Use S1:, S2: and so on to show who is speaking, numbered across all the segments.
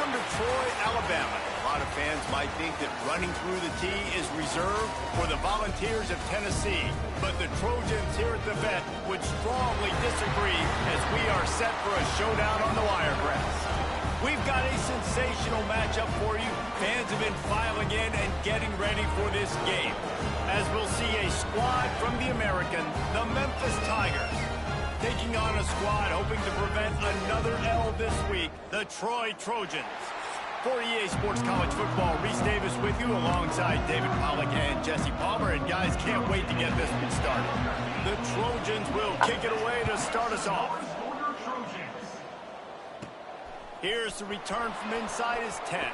S1: Welcome to Troy, Alabama. A lot of fans might think that running through the tee is reserved for the Volunteers of Tennessee. But the Trojans here at the vet would strongly disagree as we are set for a showdown on the wiregrass. We've got a sensational matchup for you. Fans have been filing in and getting ready for this game. As we'll see a squad from the American, the Memphis Tigers, taking on a squad hoping to prevent another L this week, the Troy Trojans. For EA Sports College Football, Reese Davis with you alongside David Pollack and Jesse Palmer. And guys, can't wait to get this one started. The Trojans will kick it away to start us off. Here's the return from inside his 10.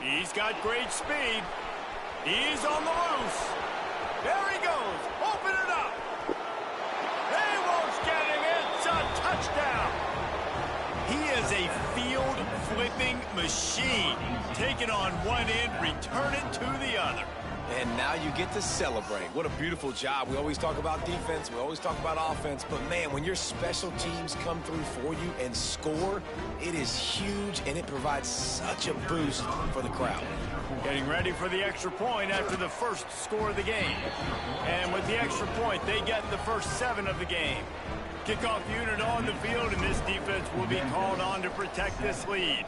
S1: He's got great speed. He's on the loose. There he goes. Open it up. He won't get him. It's a touchdown. He is a field-flipping machine. Taking on one end, return it to the other.
S2: And now you get to celebrate. What a beautiful job. We always talk about defense. We always talk about offense. But, man, when your special teams come through for you and score, it is huge, and it provides such a boost for the crowd.
S1: Getting ready for the extra point after the first score of the game. And with the extra point, they get the first 7 of the game. Kickoff unit on the field, and this defense will be called on to protect this lead.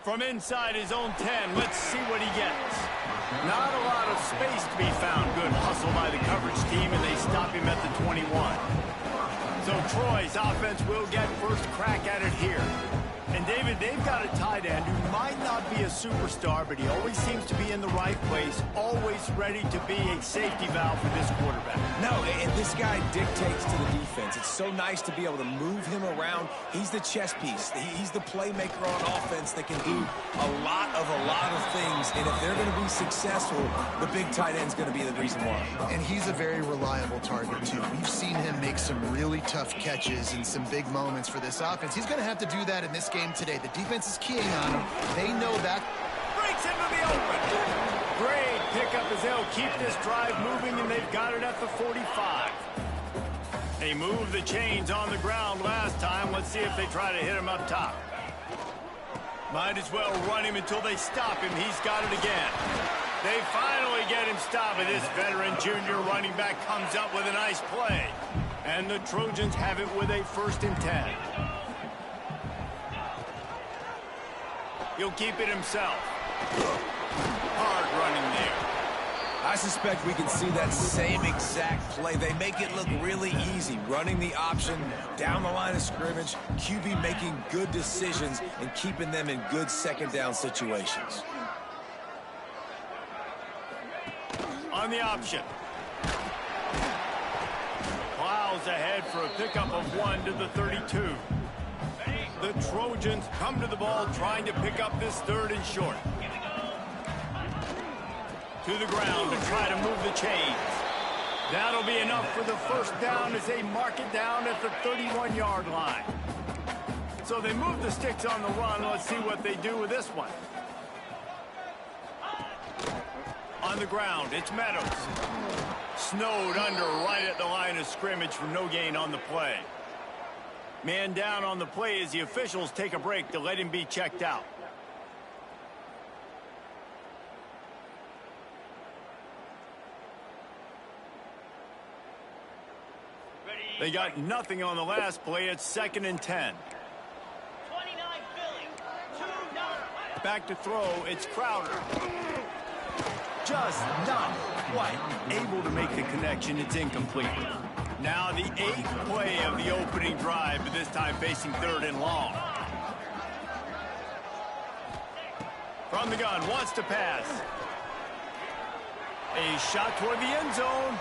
S1: From inside his own 10, let's see what he gets. Not a lot of space to be found. Good hustle by the coverage team, and they stop him at the 21. So Troy's offense will get first crack at it here. And David, they've got a tight end who might not be a superstar, but he always seems to be in the right place, always ready to be a safety valve for this quarterback.
S2: No, and this guy dictates to the defense. It's so nice to be able to move him around. He's the chess piece. He's the playmaker on offense that can do a lot of things. And if they're going to be successful, the big tight end's going to be the reason why.
S3: And he's a very reliable target, too. We've seen him make some really tough catches in some big moments for this offense. He's going to have to do that in this game today. The defense is keying on him. They know that.
S1: Breaks into the open. Great pickup as they'll keep this drive moving, and they've got it at the 45. They moved the chains on the ground last time. Let's see if they try to hit him up top. Might as well run him until they stop him. He's got it again. They finally get him stopped, and this veteran junior running back comes up with a nice play. And the Trojans have it with a 1st and 10. He'll keep it himself. Hard running there.
S2: I suspect we can see that same exact play. They make it look really easy, running the option down the line of scrimmage, QB making good decisions and keeping them in good second down situations.
S1: On the option. Plows ahead for a pickup of 1 to the 32. The Trojans come to the ball trying to pick up this 3rd and short. To the ground to try to move the chains. That'll be enough for the 1st down as they mark it down at the 31-yard line. So they move the sticks on the run. Let's see what they do with this one. On the ground, it's Meadows. Snowed under right at the line of scrimmage for no gain on the play. Man down on the play as the officials take a break to let him be checked out. They got nothing on the last play. It's 2nd and 10. Back to throw. It's Crowder. Just not quite able to make the connection. It's incomplete. Now the 8th play of the opening drive, but this time facing 3rd and long. From the gun, wants to pass. A shot toward the end zone.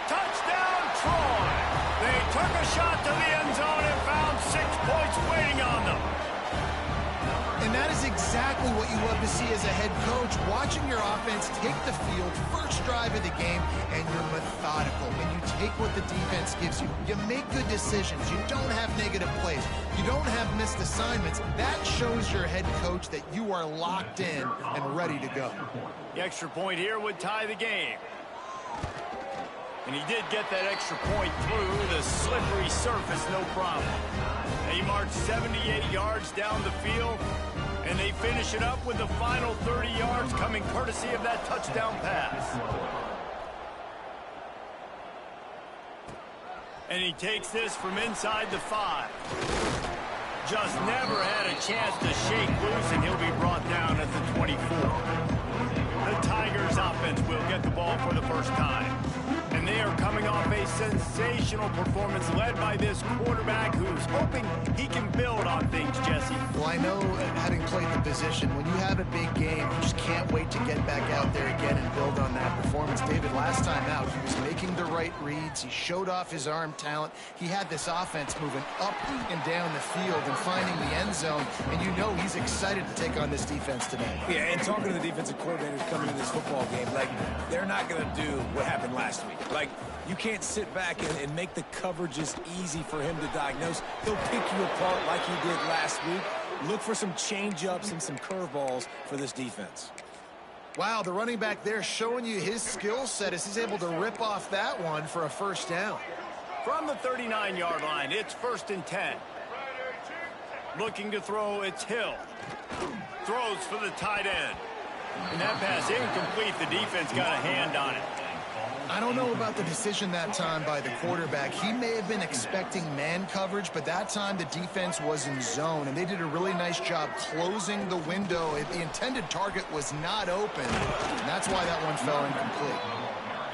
S1: Touchdown, Troy! They took a shot to the end zone and found 6 points waiting on them.
S3: And that is exactly what you love to see as a head coach, watching your offense take the field, first drive of the game, and you're methodical. When you take what the defense gives you, you make good decisions. You don't have negative plays. You don't have missed assignments. That shows your head coach that you are locked in and ready to go.
S1: The extra point here would tie the game. And he did get that extra point through the slippery surface, no problem. They marched 78 yards down the field, and they finish it up with the final 30 yards coming courtesy of that touchdown pass. And he takes this from inside the 5. Just never had a chance to shake loose, and he'll be brought down at the 24. The Tigers offense will get the ball for the first time. And they are coming off a sensational performance led by this quarterback who's hoping he can build on things, Jesse.
S3: Well, I know, having played the position, when you have a big game, you just can't wait to get back out there again and build on that performance. David, last time out, he was making the right reads. He showed off his arm talent. He had this offense moving up and down the field and finding the end zone. And you know he's excited to take on this defense today.
S2: Yeah, and talking to the defensive coordinators coming in this football game, like, they're not going to do what happened last week. Like, you can't sit back and make the coverages easy for him to diagnose. He'll pick you apart like he did last week. Look for some change-ups and some curveballs for this defense.
S3: Wow, the running back there showing you his skill set as he's able to rip off that one for a first down.
S1: From the 39-yard line, it's 1st and 10. Looking to throw, it's Hill. Throws for the tight end. And that pass incomplete. The defense got a hand on it.
S3: I don't know about the decision that time by the quarterback. He may have been expecting man coverage, but that time the defense was in zone, and they did a really nice job closing the window. The intended target was not open, and that's why that one fell incomplete.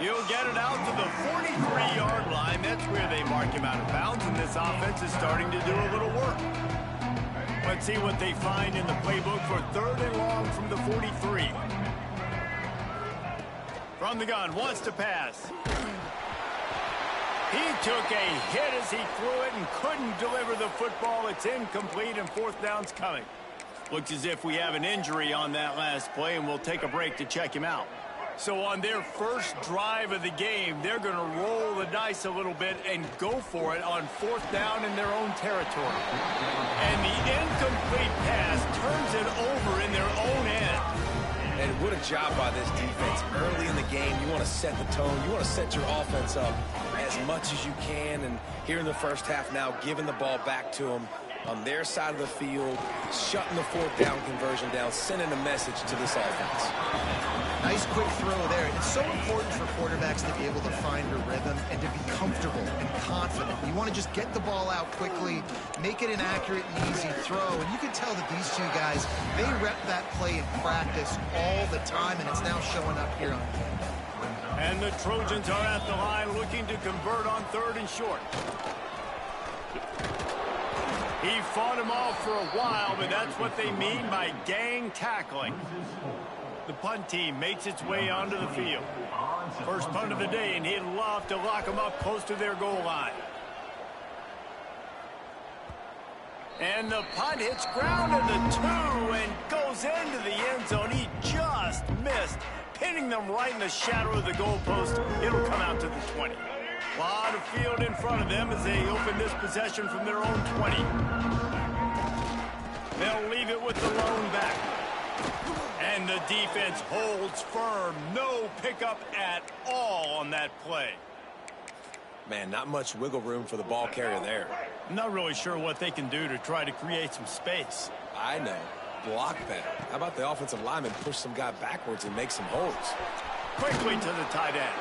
S1: You'll get it out to the 43-yard line. That's where they mark him out of bounds, and this offense is starting to do a little work. Let's see what they find in the playbook for 3rd and long from the 43. From the gun, wants to pass. He took a hit as he threw it and couldn't deliver the football. It's incomplete, and 4th down's coming. Looks as if we have an injury on that last play, and we'll take a break to check him out. So on their first drive of the game, they're going to roll the dice a little bit and go for it on 4th down in their own territory. And the incomplete pass turns it over in their own end.
S2: And what a job by this defense. Early in the game, you want to set the tone. You want to set your offense up as much as you can. And here in the first half now, giving the ball back to them on their side of the field, shutting the 4th down conversion down, sending a message to this offense.
S3: Nice quick throw there. It's so important for quarterbacks to be able to find a rhythm and to be comfortable and confident. You want to just get the ball out quickly, make it an accurate and easy throw. And you can tell that these two guys, they rep that play in practice all the time, and it's now showing up here on film.
S1: And the Trojans are at the line looking to convert on 3rd and short. He fought him off for a while, but that's what they mean by gang tackling. The punt team makes its way onto the field. First punt of the day, and he'd love to lock them up close to their goal line. And the punt hits ground at the 2 and goes into the end zone. He just missed, pinning them right in the shadow of the goalpost. It'll come out to the 20. A lot of field in front of them as they open this possession from their own 20. They'll leave it with the lone back. And the defense holds firm. No pickup at all on that play.
S2: Man, not much wiggle room for the ball carrier there.
S1: I'm not really sure what they can do to try to create some space.
S2: I know. Block better. How about the offensive lineman push some guy backwards and make some holes?
S1: Quickly to the tight end.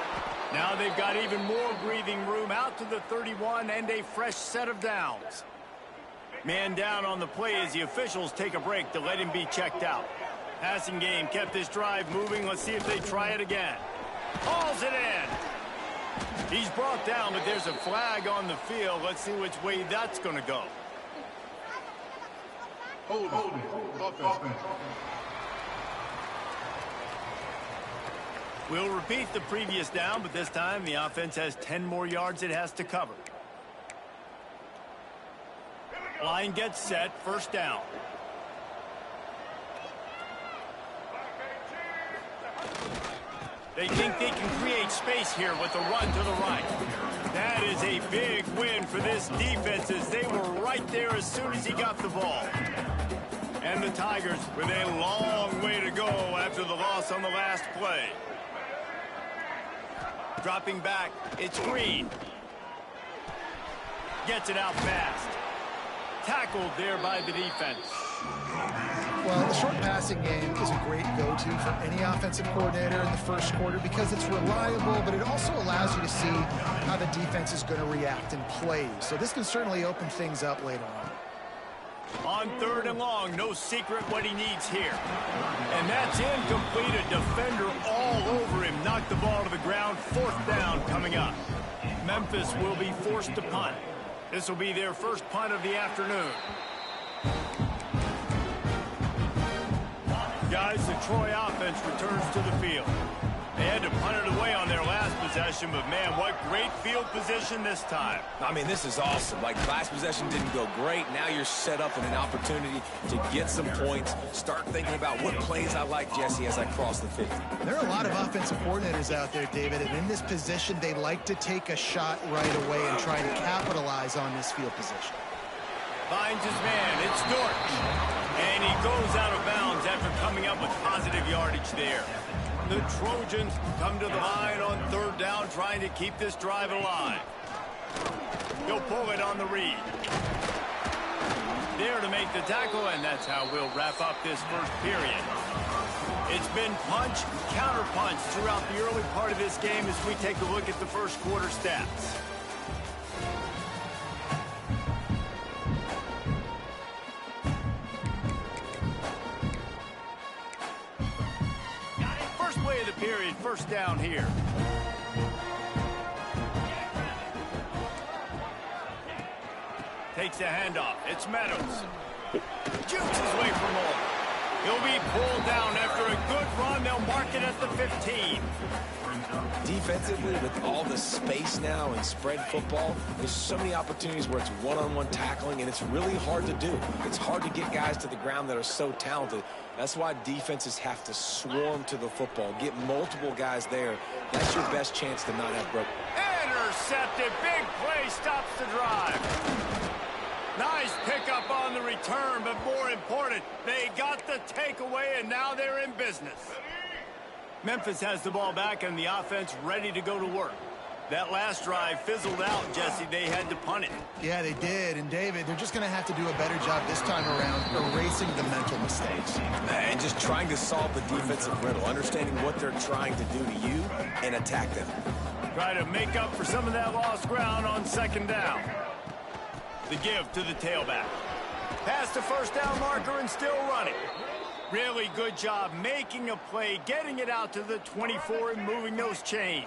S1: Now they've got even more breathing room out to the 31 and a fresh set of downs. Man down on the play as the officials take a break to let him be checked out. Passing game kept this drive moving. Let's see if they try it again. Hauls it in. He's brought down, but there's a flag on the field. Let's see which way that's going to go.
S4: Hold it.
S1: We'll repeat the previous down, but this time the offense has 10 more yards it has to cover. Line gets set, 1st down. They think they can create space here with a run to the right. That is a big win for this defense as they were right there as soon as he got the ball. And the Tigers with a long way to go after the loss on the last play. Dropping back, it's Green. Gets it out fast. Tackled there by the defense.
S3: Well, the short passing game is a great go-to for any offensive coordinator in the first quarter because it's reliable, but it also allows you to see how the defense is going to react in plays. So this can certainly open things up later on.
S1: On 3rd and long, no secret what he needs here. And that's incomplete. A defender all over him. Knocked the ball to the ground. 4th down coming up. Memphis will be forced to punt. This will be their first punt of the afternoon. Guys, the Troy offense returns to the field. They had to punt it away on their last possession, but man, what great field position this time.
S2: I mean, this is awesome. Like, last possession didn't go great. Now you're set up in an opportunity to get some points. Start thinking about what plays I like, Jesse, as I cross the 50.
S3: There are a lot of offensive coordinators out there, David, and in this position, they like to take a shot right away and try to capitalize on this field position.
S1: Finds his man. It's Dortch. And he goes out of bounds after coming up with positive yardage there. The Trojans come to the line on 3rd down, trying to keep this drive alive. He'll pull it on the read. There to make the tackle, and that's how we'll wrap up this first period. It's been punch, counter-punch throughout the early part of this game as we take a look at the first quarter stats. Play of the period, 1st down here. Takes the handoff. It's Meadows. Jukes his way for more. He'll be pulled down after a good run. They'll mark it at the 15.
S2: Defensively, with all the space now and spread football, there's so many opportunities where it's one-on-one tackling, and it's really hard to do. It's hard to get guys to the ground that are so talented. That's why defenses have to swarm to the football, get multiple guys there. That's your best chance to not have broke.
S1: Intercepted. Big play stops the drive. Nice pickup on the return, but more important, they got the takeaway, and now they're in business. Memphis has the ball back and the offense ready to go to work. That last drive fizzled out, Jesse. They had to punt it.
S3: Yeah, they did. And, David, they're just going to have to do a better job this time around erasing the mental mistakes.
S2: And just trying to solve the defensive riddle, understanding what they're trying to do to you and attack them.
S1: Try to make up for some of that lost ground on 2nd down. The give to the tailback. Past the 1st down marker and still running. Really good job making a play, getting it out to the 24 and moving those chains.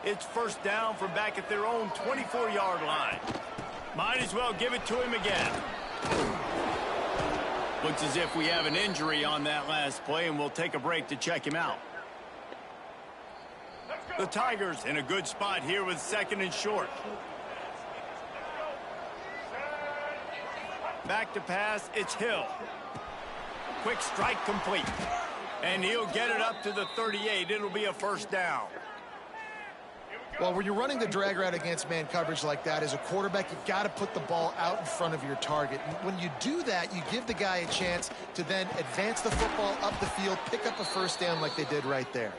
S1: It's 1st down from back at their own 24-yard line. Might as well give it to him again. Looks as if we have an injury on that last play, and we'll take a break to check him out. The Tigers in a good spot here with 2nd and short. Back to pass, it's Hill. Quick strike complete. And he'll get it up to the 38. It'll be a 1st down.
S3: Well, when you're running the drag route against man coverage like that, as a quarterback, you've got to put the ball out in front of your target. And when you do that, you give the guy a chance to then advance the football up the field, pick up a 1st down like they did right there.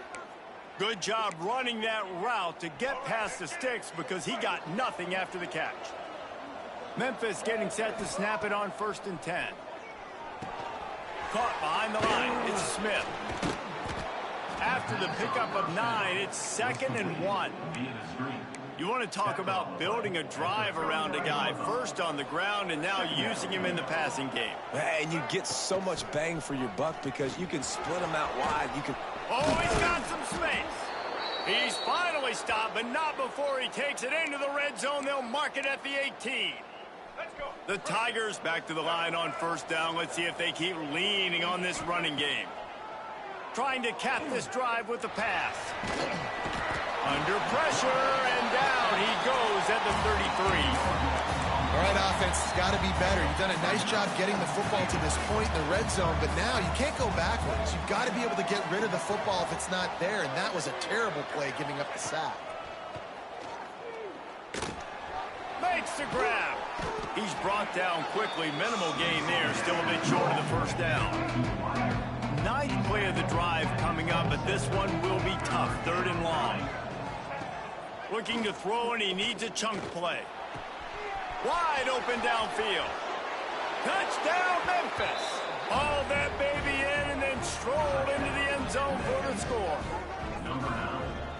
S1: Good job running that route to get past the sticks because he got nothing after the catch. Memphis getting set to snap it on 1st and 10. Caught behind the line. It's Smith. After the pickup of 9, it's 2nd and 1. You want to talk about building a drive around a guy, first on the ground and now using him in the passing game.
S2: And you get so much bang for your buck because you can split them out wide. You can.
S1: Oh, he's got some space. He's finally stopped, but not before he takes it into the red zone. They'll mark it at the 18. The Tigers back to the line on 1st down. Let's see if they keep leaning on this running game. Trying to cap this drive with the pass. Under pressure, and down he goes at the 33.
S3: All right, offense has got to be better. You've done a nice job getting the football to this point in the red zone, but now you can't go backwards. You've got to be able to get rid of the football if it's not there, and that was a terrible play giving up the sack.
S1: Makes the grab. He's brought down quickly. Minimal gain there. Still a bit short of the 1st down. Ninth play of the drive coming up, but this one will be tough. 3rd and long. Looking to throw, and he needs a chunk play. Wide open downfield. Touchdown, Memphis. Hauled that baby in and then strolled into the end zone for the score.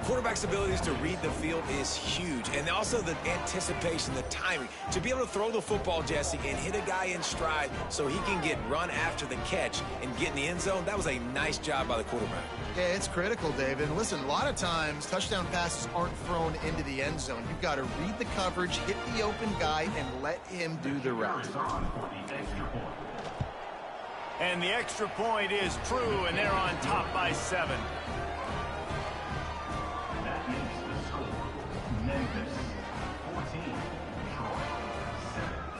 S2: Quarterback's abilities to read the field is huge, and also the anticipation, the timing. To be able to throw the football, Jesse, and hit a guy in stride so he can get run after the catch and get in the end zone, that was a nice job by the quarterback.
S3: Yeah, it's critical, David. And listen, a lot of times touchdown passes aren't thrown into the end zone. You've got to read the coverage, hit the open guy, and let him do the rest.
S1: And the extra point is true, and they're on top by 7.
S4: That is the score. Memphis 14, Detroit 7.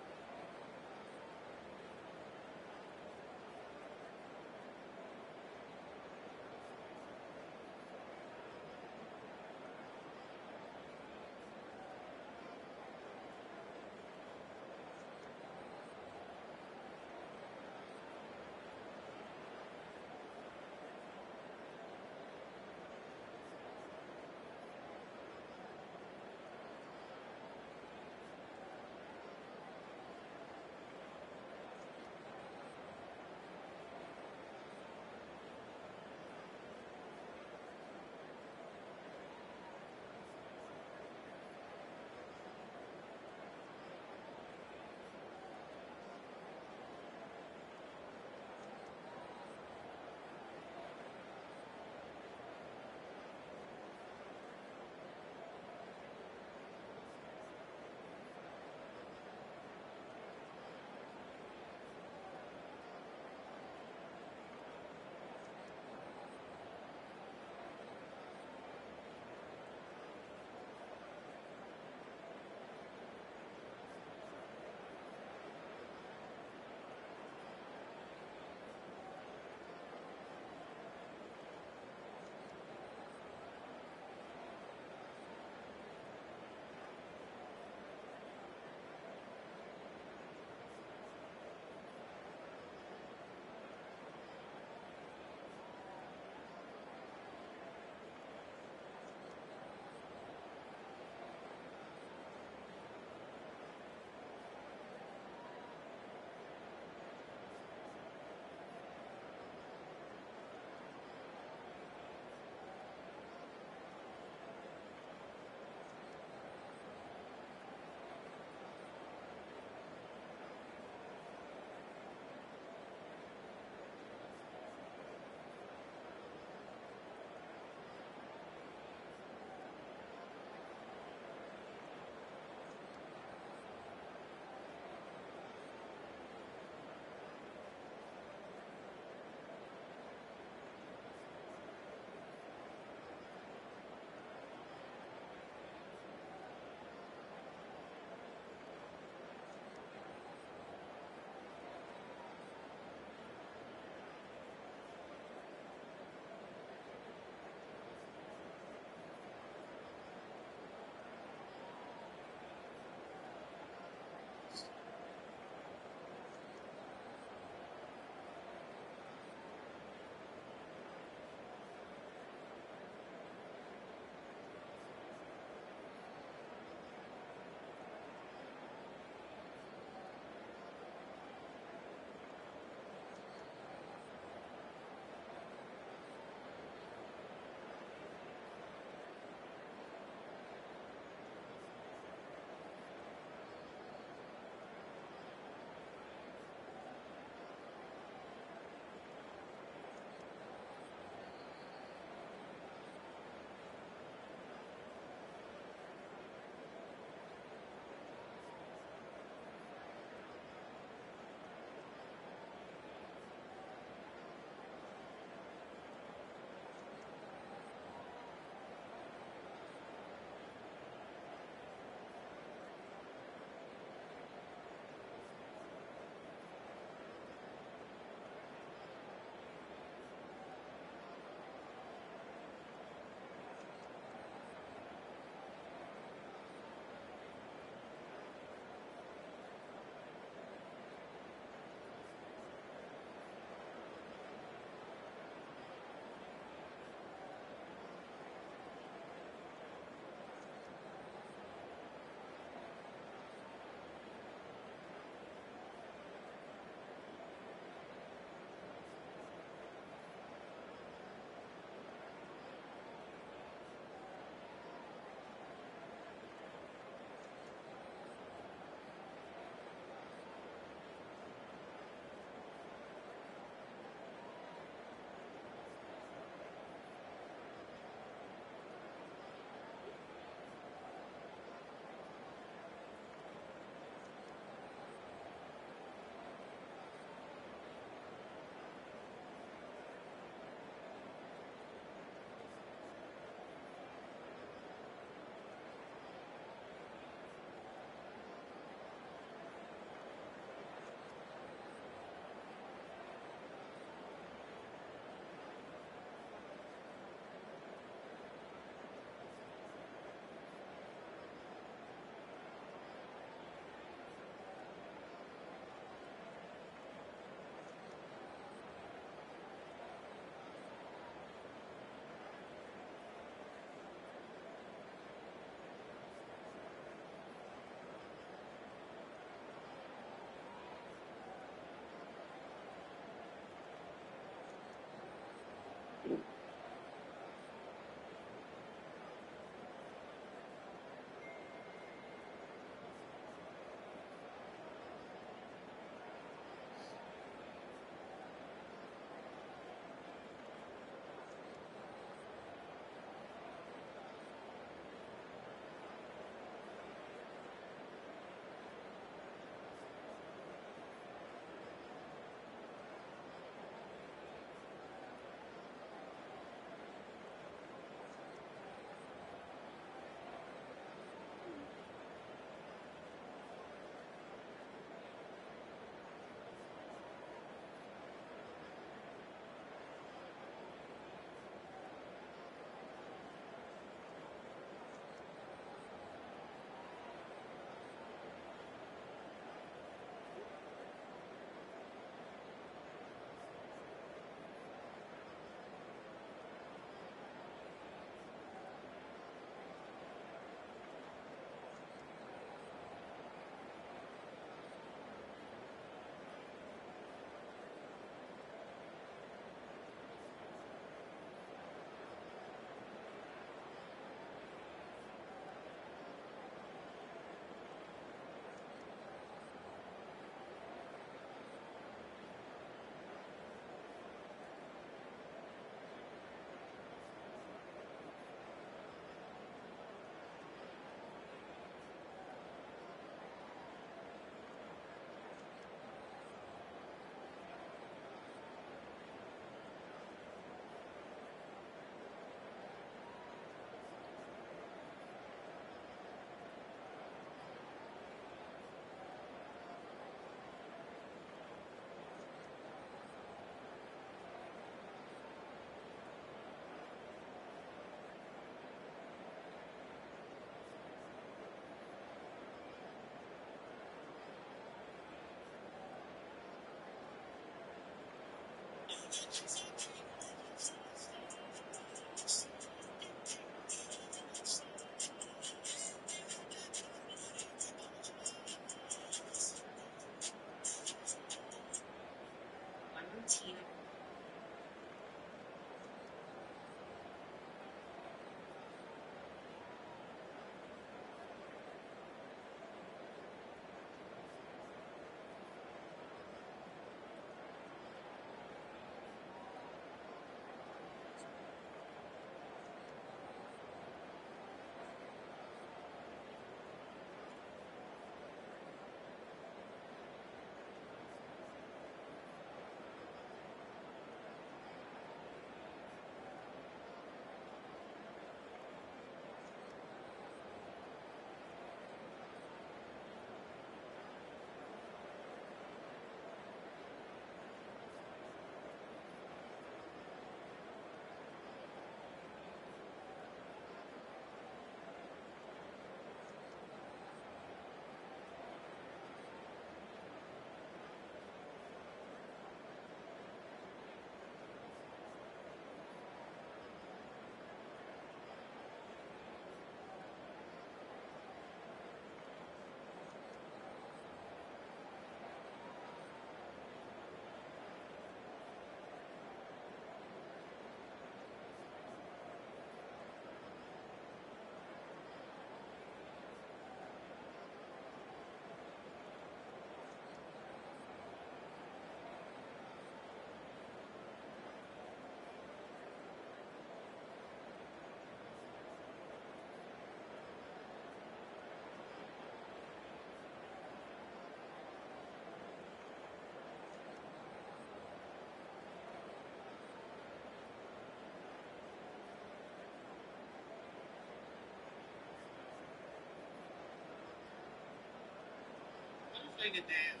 S5: bring it down.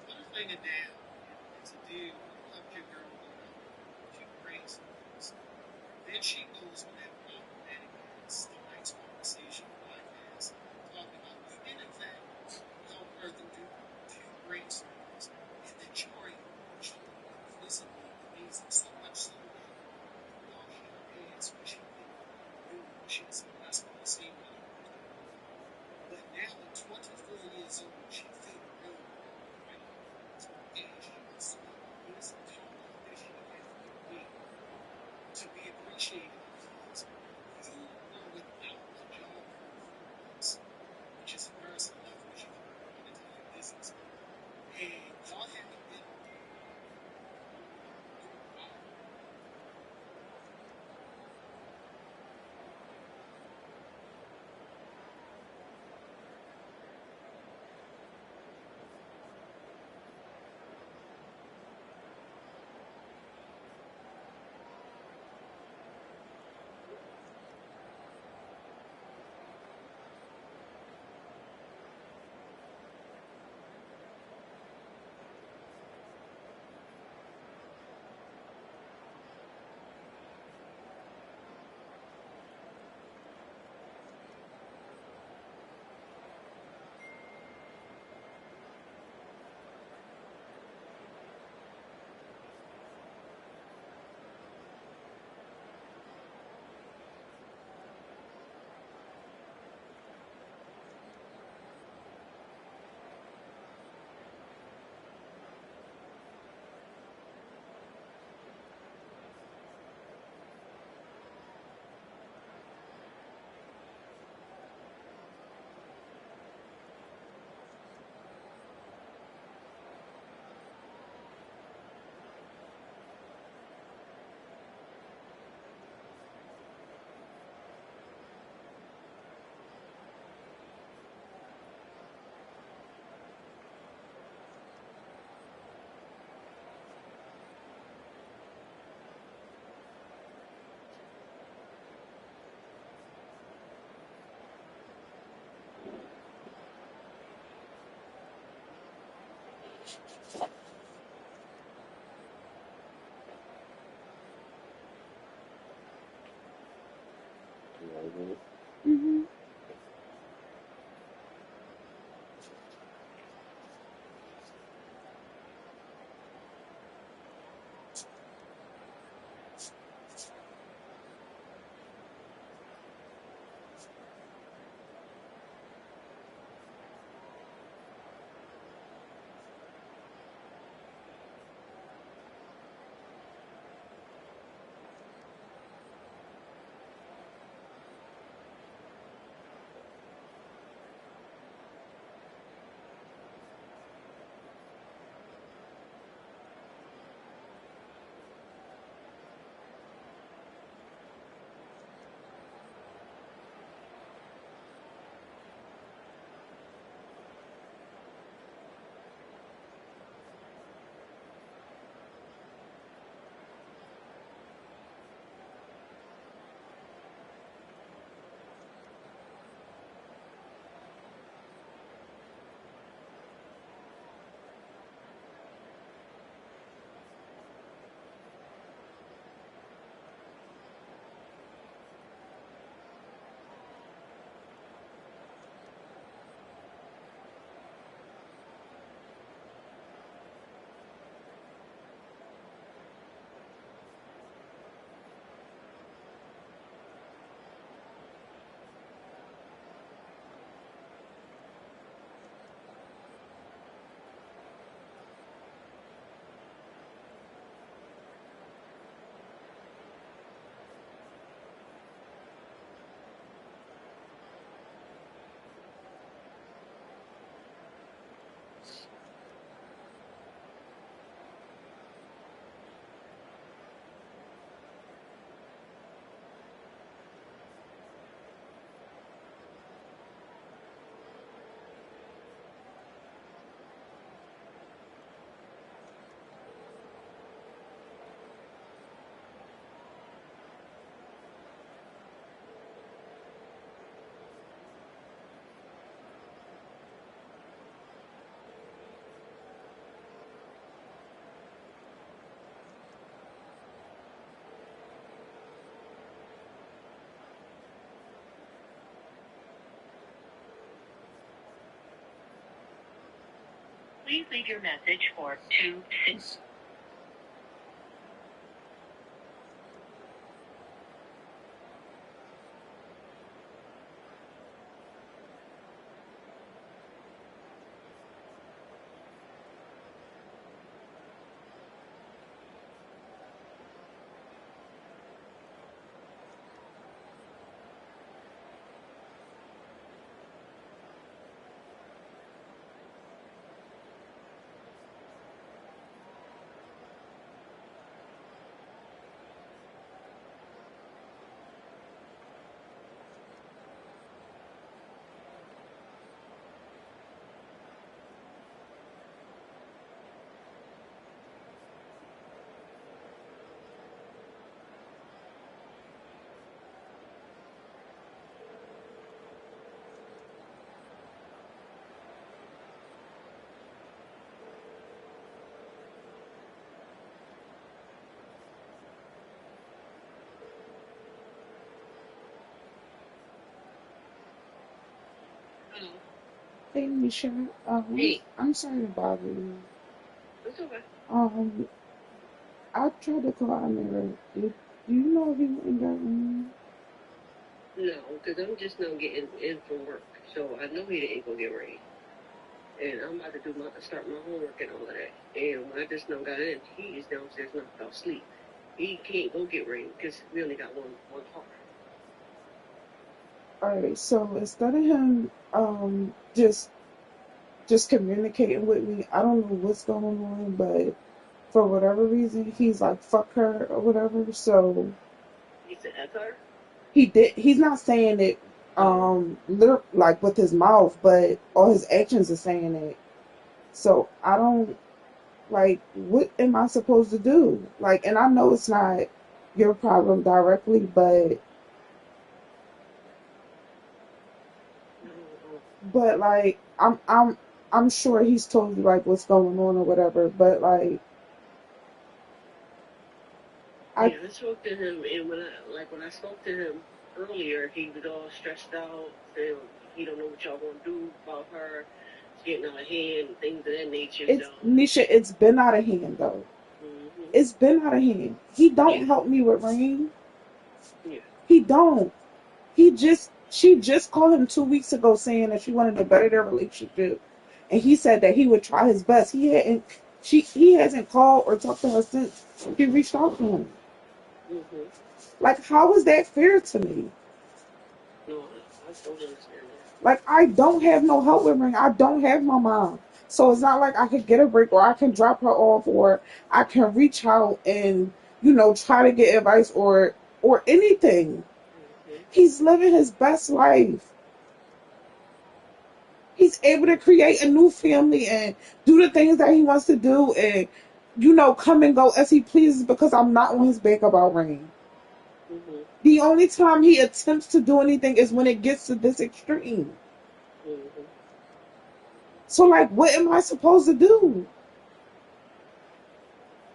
S5: Put her finger down. It's a dude who hugged your girl. She breaks it. Then she goes on that problematic tonight's conversation podcast talking about you did in fact help her through two brain surgeries. And then Jory, she physically amazing, so much so that while she had pants when she didn't do it, she was successful in saving it. But now at 24 years old, she feels real right. And she wants to know this talent that she has to be appreciated because you were without a job for 4 months, which is embarrassing enough because you can run into your business. And y'all haven't been
S6: Please leave your message for 2-6.
S5: Hello.
S7: Hey, Misha.
S5: Hey,
S7: I'm sorry to bother you.
S5: it's okay.
S7: Um, I tried to call Amir. Do you know if he went and got one?
S5: No, because I'm just now getting in from work, so I know he didn't go get ready. And I'm about to start my homework and all of that. And when I just now got in, he is downstairs knocked out asleep. He can't go get ready because we only got one car.
S7: Alright, so instead of him just communicating with me, I don't know what's going on, but for whatever reason, he's like fuck her or whatever. So
S5: He said, "F her."
S7: he's not saying it like with his mouth, but all his actions are saying it. So I don't like, what am I supposed to do? Like, and I know it's not your problem directly, but like I'm sure he's told you like what's going on or whatever, but like I
S5: Yeah, I spoke to him, and when I spoke to him earlier, he was all stressed out, saying he don't know what y'all gonna do about her. It's getting out of hand, things of that nature.
S7: it's
S5: So,
S7: Nisha, it's been out of hand though.
S5: hmm
S7: It's been out of hand. He
S5: yeah,
S7: don't help me with Rain.
S5: yeah,
S7: He don't. She just called him 2 weeks ago saying that she wanted to better their relationship. And he said that he would try his best. He hasn't called or talked to her since he reached out to him.
S5: hmm
S7: Like, how is that fair to me?
S5: no, I totally understand that.
S7: Like, I don't have no help with Ring. I don't have my mom. So it's not like I could get a break or I can drop her off or I can reach out and, try to get advice or anything.
S5: Hmm
S7: He's living his best life. He's able to create a new family and do the things that he wants to do and, come and go as he pleases because I'm not on his back about Rain.
S5: hmm
S7: The only time he attempts to do anything is when it gets to this extreme.
S5: hmm
S7: So, like, what am I supposed to do?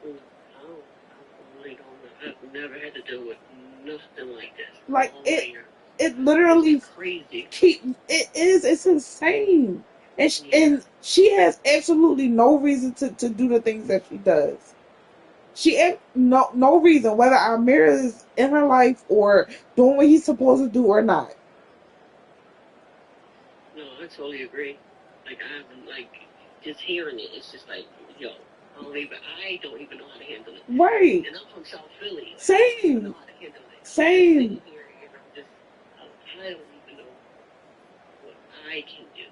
S5: I really don't know. I've never had to deal with nothing like this in
S7: Like,
S5: all my
S7: it,
S5: years.
S7: it
S5: It's
S7: literally
S5: crazy.
S7: it's insane.
S5: Yeah.
S7: And she has absolutely no reason to do the things that she does. She had no reason, whether Amir is in her life or doing what he's supposed to do or not.
S5: No, I totally agree. Like I'm like just hearing it, it's just like, yo, I don't even know how to handle it.
S7: Right.
S5: And I'm from South Philly. Like I don't even know
S7: Same.
S5: how to handle it. I'm just
S7: Same.
S5: sitting here and I don't even know what I can do.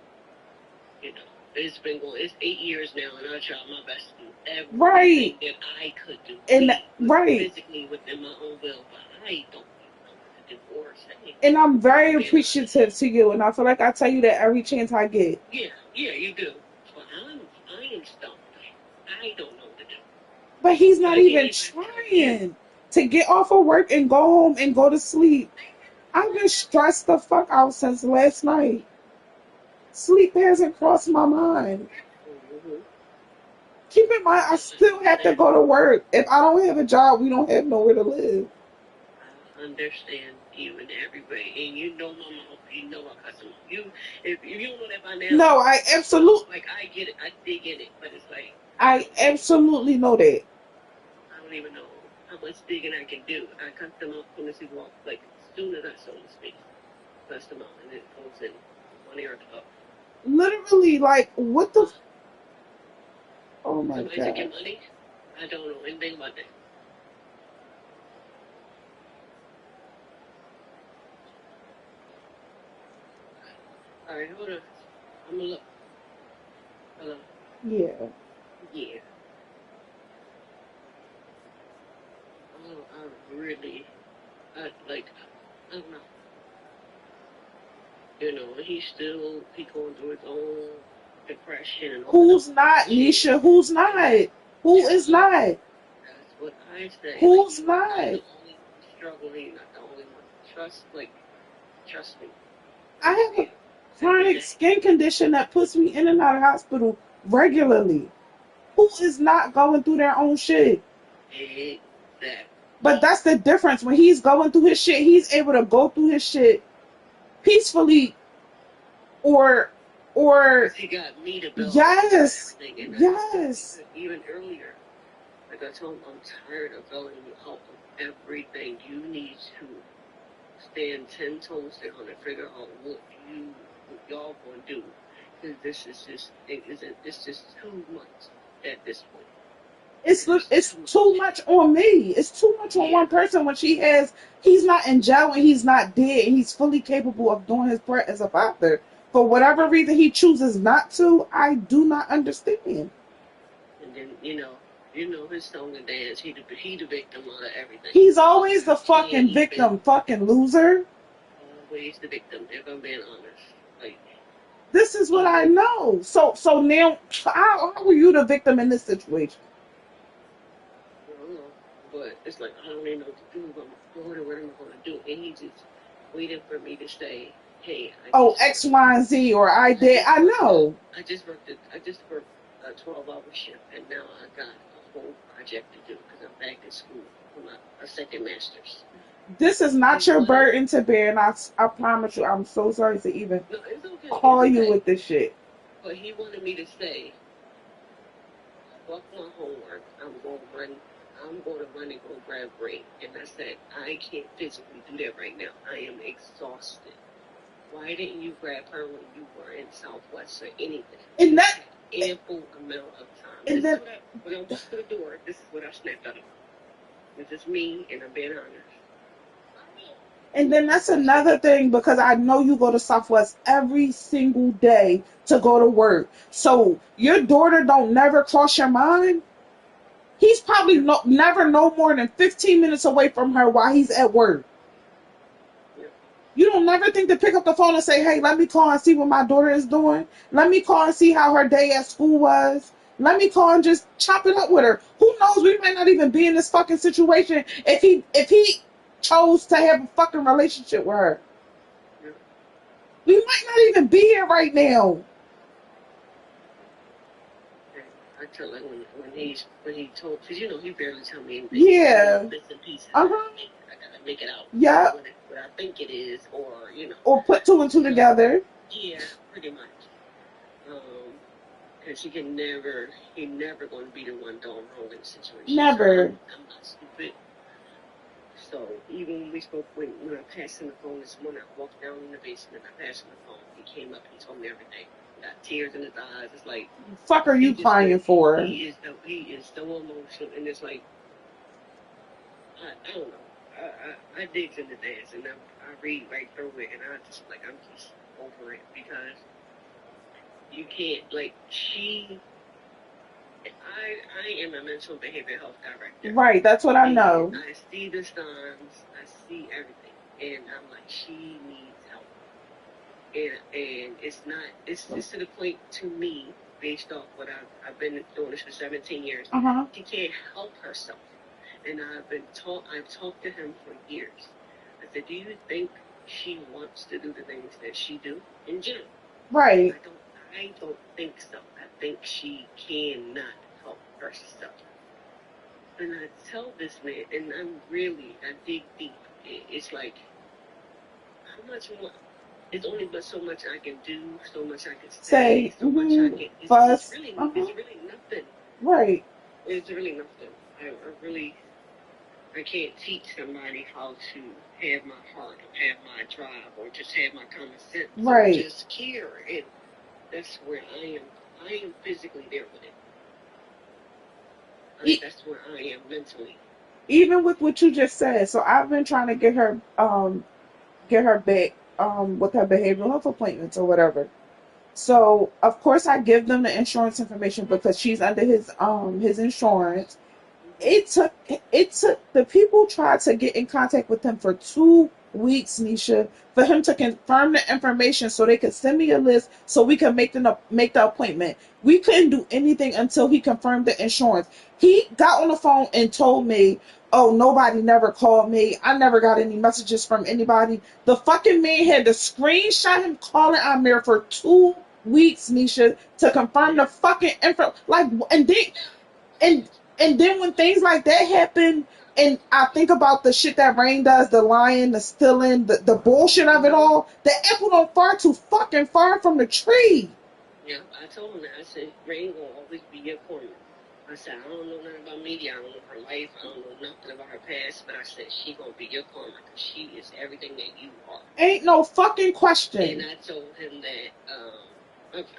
S5: It's 8 years now, and I tried my best to do
S7: Right.
S5: everything that I could do,
S7: And right.
S5: physically within my own will, but I don't even know what to do or say.
S7: And I'm
S5: If
S7: very
S5: I'm being honest.
S7: appreciative to you, and I feel like I tell you that every chance I get.
S5: Yeah, yeah, you do. But I am stumped. I don't know what to do.
S7: But he's not
S5: I can't
S7: even
S5: even tell you.
S7: trying to get off of work and go home and go to sleep. I've been stressed the fuck out since last night. Sleep hasn't crossed my mind.
S5: Mm-hmm.
S7: Keep in mind, I
S5: No, I
S7: still have to
S5: understand.
S7: go to work. If I don't have a job, we don't have nowhere to live.
S8: understand you in every way. And you know my mouth, you know my customer. If you don't know that by now,
S7: No, I absolutely,
S8: like I get it, I dig in it, but it's like
S7: I absolutely know that.
S8: I don't even know how much digging I can do. I cut them off as soon as he walks, like as soon as I show the space, cuts them out, and it goes in one ear up.
S7: Literally, like, what the? Oh my
S8: Somebody taking
S7: god.
S8: money? I don't know anything about that. All right, hold on. I'm gonna look. Hello.
S7: Yeah.
S8: Yeah. Oh, I really, I like, I don't know. You know, he going through his own depression and all
S7: Who's
S8: that
S7: not,
S8: shit.
S7: Nisha? Who's not? Who is not?
S8: That's what I say.
S7: Who's
S8: Like, you're
S7: not?
S8: not the only one struggling. You're not the only one. Trust me.
S7: I
S8: I
S7: have
S8: see
S7: a
S8: it every
S7: chronic
S8: day.
S7: skin condition that puts me in and out of hospital regularly. Who is not going through their own shit?
S8: Exactly.
S7: But that's the difference. When he's going through his shit, he's able to go through his shit peacefully, or
S8: He got me to build
S7: yes,
S8: everything, and
S7: yes.
S8: even earlier, like I told him, I'm tired of bailing you out of everything. You need to stand 10 toes down and figure out what y'all gonna do, because this is just it's just too much at this point.
S7: It's too much on me. It's too much on one person when he's not in jail and he's not dead and he's fully capable of doing his part as a father. For whatever reason he chooses not to, I do not understand.
S8: And then his song and dance. He the victim of everything.
S7: He's always the fucking victim, fucking loser.
S8: Always the victim. If I'm being honest, like
S7: this is what I know. So now, how are you the victim in this situation?
S8: I don't know, but it's like I don't even know what to do. What am I gonna do? And he's just waiting for me to say, "Hey,
S7: X, Y, and Z," or I did. I know.
S8: I just worked a 12-hour shift, and now I got a whole project to do because I'm back in school for a second master's.
S7: This is not your burden to bear, and I promise you, I'm so sorry to even call you with this shit.
S8: But he wanted me to say, fuck my homework. I'm going to run and go grab break. And I said, I can't physically do that right now. I am exhausted. Why didn't you grab her when you were in Southwest or anything?
S7: And that
S8: ample amount of time.
S7: And
S8: then when I walked to the door, this is what I snapped out of. This is me, and I'm being honest.
S7: And then that's another thing, because I know you go to Southwest every single day to go to work. So your daughter don't never cross your mind. He's probably never no more than 15 minutes away from her while he's at work. You don't never think to pick up the phone and say, hey, let me call and see what my daughter is doing. Let me call and see how her day at school was. Let me call and just chop it up with her. Who knows? We might not even be in this fucking situation if he chose to have a fucking relationship with her. We might not even be here right now.
S8: I tell him when he told, because he barely tell me anything.
S7: Yeah.
S8: Bits and pieces.
S7: I
S8: gotta make it out.
S7: Yeah.
S8: What I think it is, or
S7: Or put two and two together.
S8: Yeah, pretty much. Because he never going to be the one doing wrong in the situation.
S7: Never.
S8: I'm not stupid. So even when we spoke, when I passed him the phone this morning, I walked down in the basement, I passed him the phone, he came up, he told me everything. Got tears in his eyes. It's like,
S7: fuck are you crying for?
S8: He is so emotional, and it's like, I don't know. I dig in the dance, and I read right through it, and I'm just over it, because you can't, like, I am a mental behavior health director.
S7: Right, that's what I know.
S8: I see the signs, I see everything, and I'm like, she needs help. And it's just to the point to me, based off what I've been doing this for 17 years. She can't help herself. And I've talked to him for years. I said, do you think she wants to do the things that she do in general?
S7: Right.
S8: I don't think so. I think she cannot help herself. And I tell this man, and I dig deep, it's like, how much more? It's only but so much I can do, so much I can say,
S7: Say,
S8: so much I can. It's
S7: fuss.
S8: really,
S7: Uh-huh.
S8: it's really nothing.
S7: Right.
S8: It's really nothing. I really, I can't teach somebody how to have my heart, or have my drive, or just have my common sense,
S7: Right.
S8: or just care. And that's where I am. I am physically there with it. That's where I am mentally.
S7: Even with what you just said, so I've been trying to get her back with her behavioral health appointments or whatever. So of course I give them the insurance information because she's under his insurance. It took the people tried to get in contact with him for 2 weeks, Nisha, for him to confirm the information so they could send me a list so we could make the appointment. We couldn't do anything until he confirmed the insurance. He got on the phone and told me, "Oh, nobody never called me. I never got any messages from anybody." The fucking man had to screenshot him calling Amir for 2 weeks, Nisha, to confirm the fucking info. Like, and and then when things like that happen, and I think about the shit that Rain does, the lying, the stealing, the bullshit of it all, the apple don't fall too fucking far from the tree.
S8: Yeah, I told him that. I said, Rain will always be your corner. I said, I don't know nothing about media. I don't know her life. I don't know nothing about her past. But I said, she gonna be your corner because she is everything that you are.
S7: Ain't no fucking question.
S8: And I told him that,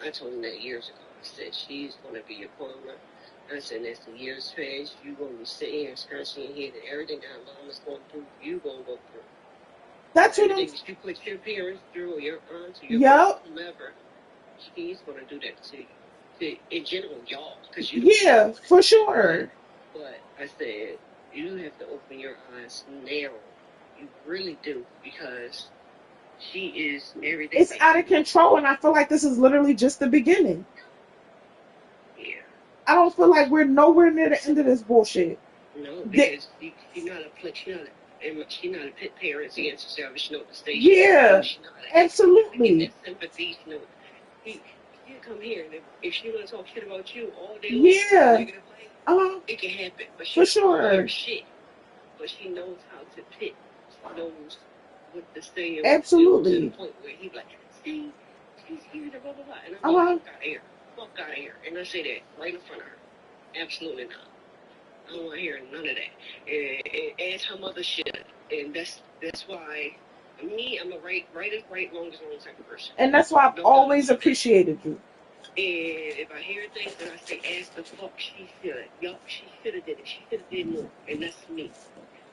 S8: I told him that years ago. I said, she's gonna be your corner. I said, as the years pass, you gonna be sitting here scratching your head, and everything that mama's going through, you gonna go through.
S7: That's what
S8: everything that you put your parents through, or your aunts, or your whomever, she's gonna do that to you. In general, y'all, because you.
S7: Yeah, for sure.
S8: But I said, you have to open your eyes now. You really do, because she is everything.
S7: It's out of control, and I feel like this is literally just the beginning.
S8: Yeah.
S7: I don't feel like we're nowhere near the end of this bullshit.
S8: No, because she's not a pit parent against herself. She knows the station.
S7: Yeah, absolutely.
S8: That sympathy, she knows. She come here, and if she want to talk shit about you all day
S7: long,
S8: negative way, it can happen. But she
S7: for sure.
S8: Shit. But she knows how to pit. She knows what to say. And
S7: absolutely.
S8: To the point where he's like, see, she's here, blah, blah, blah. And I'm like, fuck out of here. And I say that right in front of her. Absolutely not. I don't want to hear none of that. And as her mother should. And that's why, me, I'm a right is right, wrong is wrong type of person.
S7: And that's why I've always appreciated you.
S8: And if I hear things that I say, as the fuck she should. Yup, she should have did it. She should have did more. And that's me.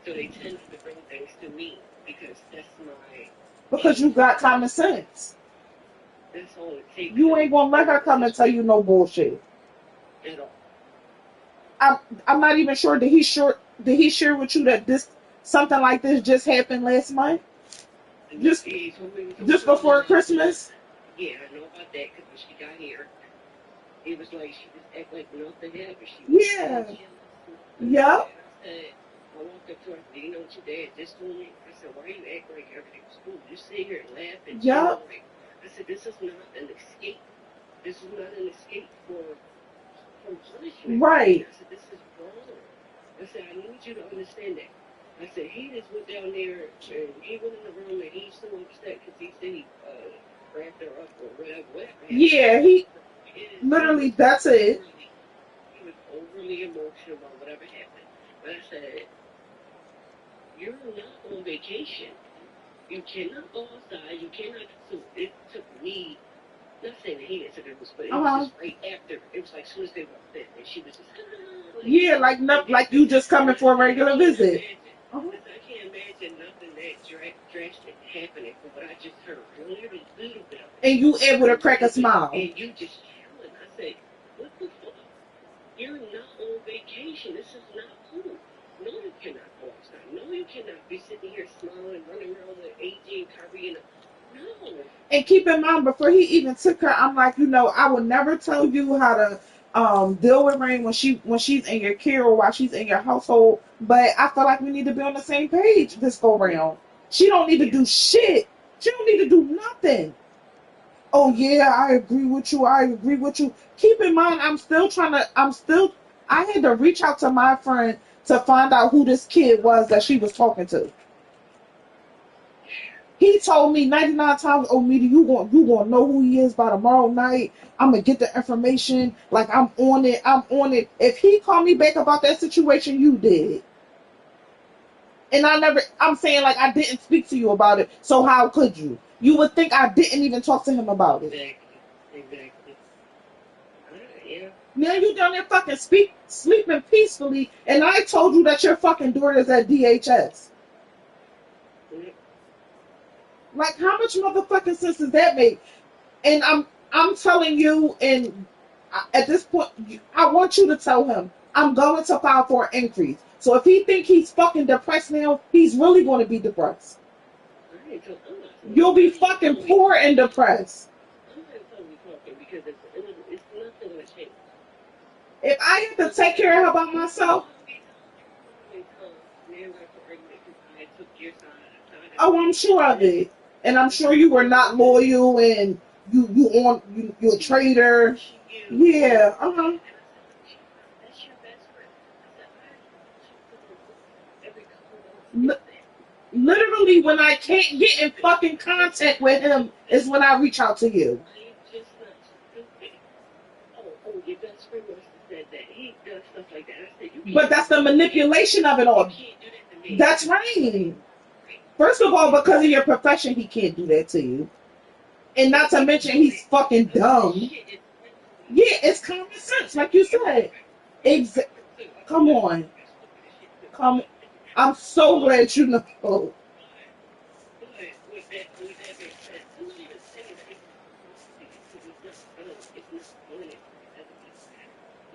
S8: So they tend to bring things to me because that's my...
S7: Because you got common sense.
S8: That's all it takes.
S7: You ain't gonna let her come and tell you no bullshit.
S8: At all.
S7: I'm not even sure. Did he share with you that something like this just happened last month? Just before Christmas?
S8: Yeah, I know about that because when she got here, it was like she just acted like nothing happened.
S7: Yeah. Yep.
S8: I walked up to her and said, you know what your dad just told me? I said, why you act like everything was cool? You sit here and laugh and chill. I said, this is not an escape. This is not an escape from punishment.
S7: Right.
S8: I said, this is wrong. I said, I need you to understand that. I said, he just went down there and he went in the room and he's so upset because he said he wrapped her up or whatever.
S7: Yeah, literally, that's it.
S8: He was overly emotional about whatever happened. But I said, you're not on vacation. You cannot go outside. You cannot. So it took me, not saying that he didn't say it was, but it was just right after. It was like as soon as they walked in, and she was just
S7: like you just coming for a regular visit.
S8: I can't imagine nothing that drastic happening from what I just heard. Only a little bit of it.
S7: And you able to crack a smile.
S8: And you just chilling. I said, what the fuck? You're not on vacation. This is not cool. No, you cannot go outside. No, you cannot be sitting here smiling, running around with AJ and Kyrie and no.
S7: And keep in mind, before he even took her, I'm like, I will never tell you how to deal with Rain when she's in your care or while she's in your household. But I feel like we need to be on the same page this go round. She don't need to do shit. She don't need to do nothing. Oh yeah, I agree with you. Keep in mind, I had to reach out to my friend to find out who this kid was that she was talking to. He told me 99 times, oh, Media, you gonna know who he is by tomorrow night. I'm gonna get the information. Like, I'm on it. I'm on it. If he called me back about that situation, you did. And I'm saying, like, I didn't speak to you about it. So how could you? You would think I didn't even talk to him about it.
S8: Exactly. Yeah.
S7: Now you down there fucking sleeping peacefully, and I told you that your fucking daughter's at DHS.
S8: Mm.
S7: Like, how much motherfucking sense does that make? And I'm telling you, and at this point, I want you to tell him I'm going to file for an increase. So if he think he's fucking depressed now, he's really going to be depressed. You'll be fucking poor and depressed.
S8: I'm not totally talking because it's nothing gonna change.
S7: If I have to take care of her by myself, oh, I'm sure of it, and I'm sure you were not loyal, and you're a traitor. Yeah, uh-huh. Literally, when I can't get in fucking contact with him, is when I reach out to you.
S8: Your best friend must have said that. He does stuff like that. I said,
S7: but that's the manipulation of it all.
S8: You can't do that to me.
S7: That's right. First of all, because of your profession, he can't do that to you. And not to mention, he's fucking dumb. Yeah, it's common sense, like you said. Come on. I'm so glad you know.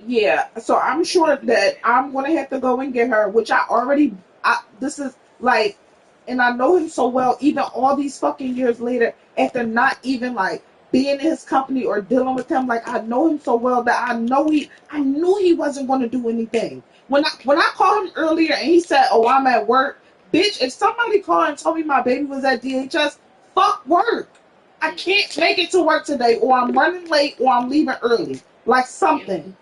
S7: Yeah, so I'm sure that I'm gonna have to go and get her, which this is like, and I know him so well, even all these fucking years later, after not even like being in his company or dealing with him, like I know him so well that I knew he wasn't gonna do anything. When I called him earlier and he said, "Oh, I'm at work," bitch, if somebody called and told me my baby was at DHS, fuck work. I can't make it to work today, or I'm running late, or I'm leaving early. Like something.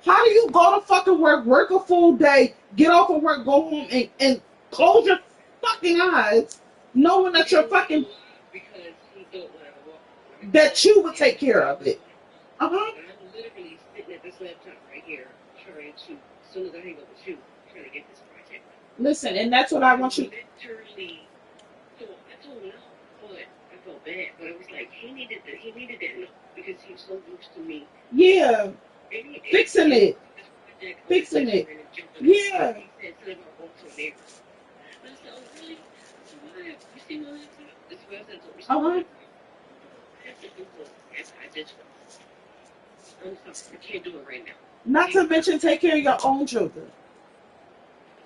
S7: How do you go to fucking work a full day, get off of work, go home, and close your fucking eyes, knowing that you're fucking that you would take care of it?
S8: I'm literally sitting at this laptop right here, trying to, as soon as I hang up with you, trying to get this project.
S7: Listen, and that's what I want you.
S8: Literally, so I told him no, but I felt bad. But it was like he needed that no, because he was so used to me.
S7: Yeah. Fixing it. Yeah. Uh-huh.
S8: I can't do it right now.
S7: Not to mention take care of your own children.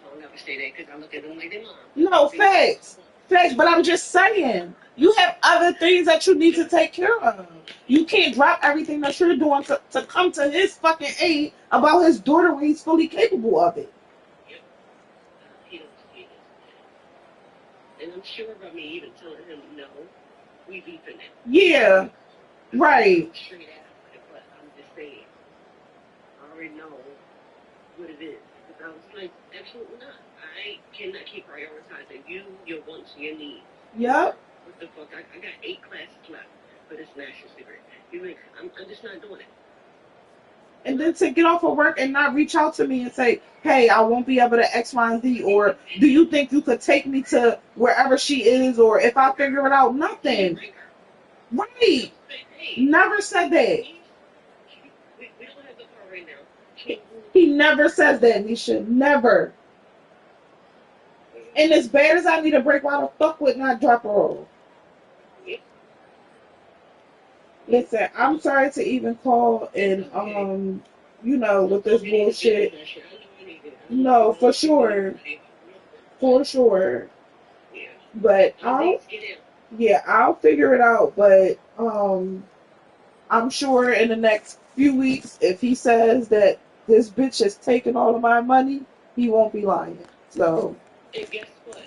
S8: I'll never say that because I look at them like their mom.
S7: No, facts. Facts, but I'm just saying, you have other things that you need to take care of. You can't drop everything that you're doing to come to his fucking aid about his daughter when he's fully capable of it.
S8: Yep. He don't see it. And I'm sure about me even telling him, no, we beefing it.
S7: Yeah, right.
S8: Straight out, but I'm just saying, I already know what it is. Because I was like, absolutely not. I cannot keep prioritizing you, your wants, your needs.
S7: Yep.
S8: What the fuck? I got 8 classes left, but it's national secret. I'm just not doing it.
S7: And then to get off of work and not reach out to me and say, hey, I won't be able to X, Y, and Z, or do you think you could take me to wherever she is, or if I figure it out, nothing. Right. Never said that.
S8: We don't have the car right now.
S7: He never says that, Nisha. Never. And as bad as I need a break, why the fuck would not drop her off? Listen, I'm sorry to even call and with this bullshit. No, for sure. For sure. But I'll figure it out, but I'm sure in the next few weeks, if he says that this bitch has taken all of my money, he won't be lying. So
S8: And guess what?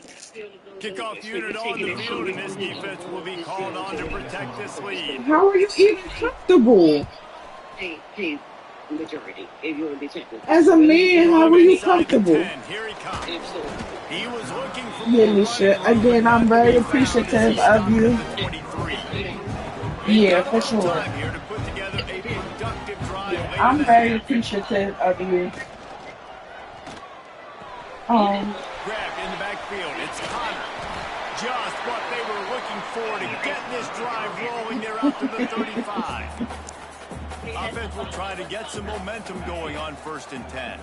S1: Kickoff unit on the field, and this defense will be called on to protect this lead.
S7: how are you even comfortable?
S8: Hey, majority, if you want to be technical.
S7: As a man, how were you
S1: Inside the
S7: comfortable?
S1: 10. Here he comes.
S8: Absolutely.
S1: He was looking for
S7: Yeah,
S1: more
S7: Nisha.
S1: running room,
S7: Again,
S1: but
S7: I'm
S1: none to
S7: very
S1: be found as he
S7: appreciative of
S1: stopped
S7: you.
S1: at the 23.
S7: Yeah,
S1: He's got a
S7: for
S1: little
S7: sure.
S1: time here to put together a productive drive
S7: Yeah,
S1: late in
S7: I'm
S1: the
S7: very
S1: half.
S7: appreciative of you.
S1: Grabbed in the backfield. It's Connor. Just what they were looking for to get this drive rolling there out to the 35. Offense will try to get some momentum going on 1st and 10.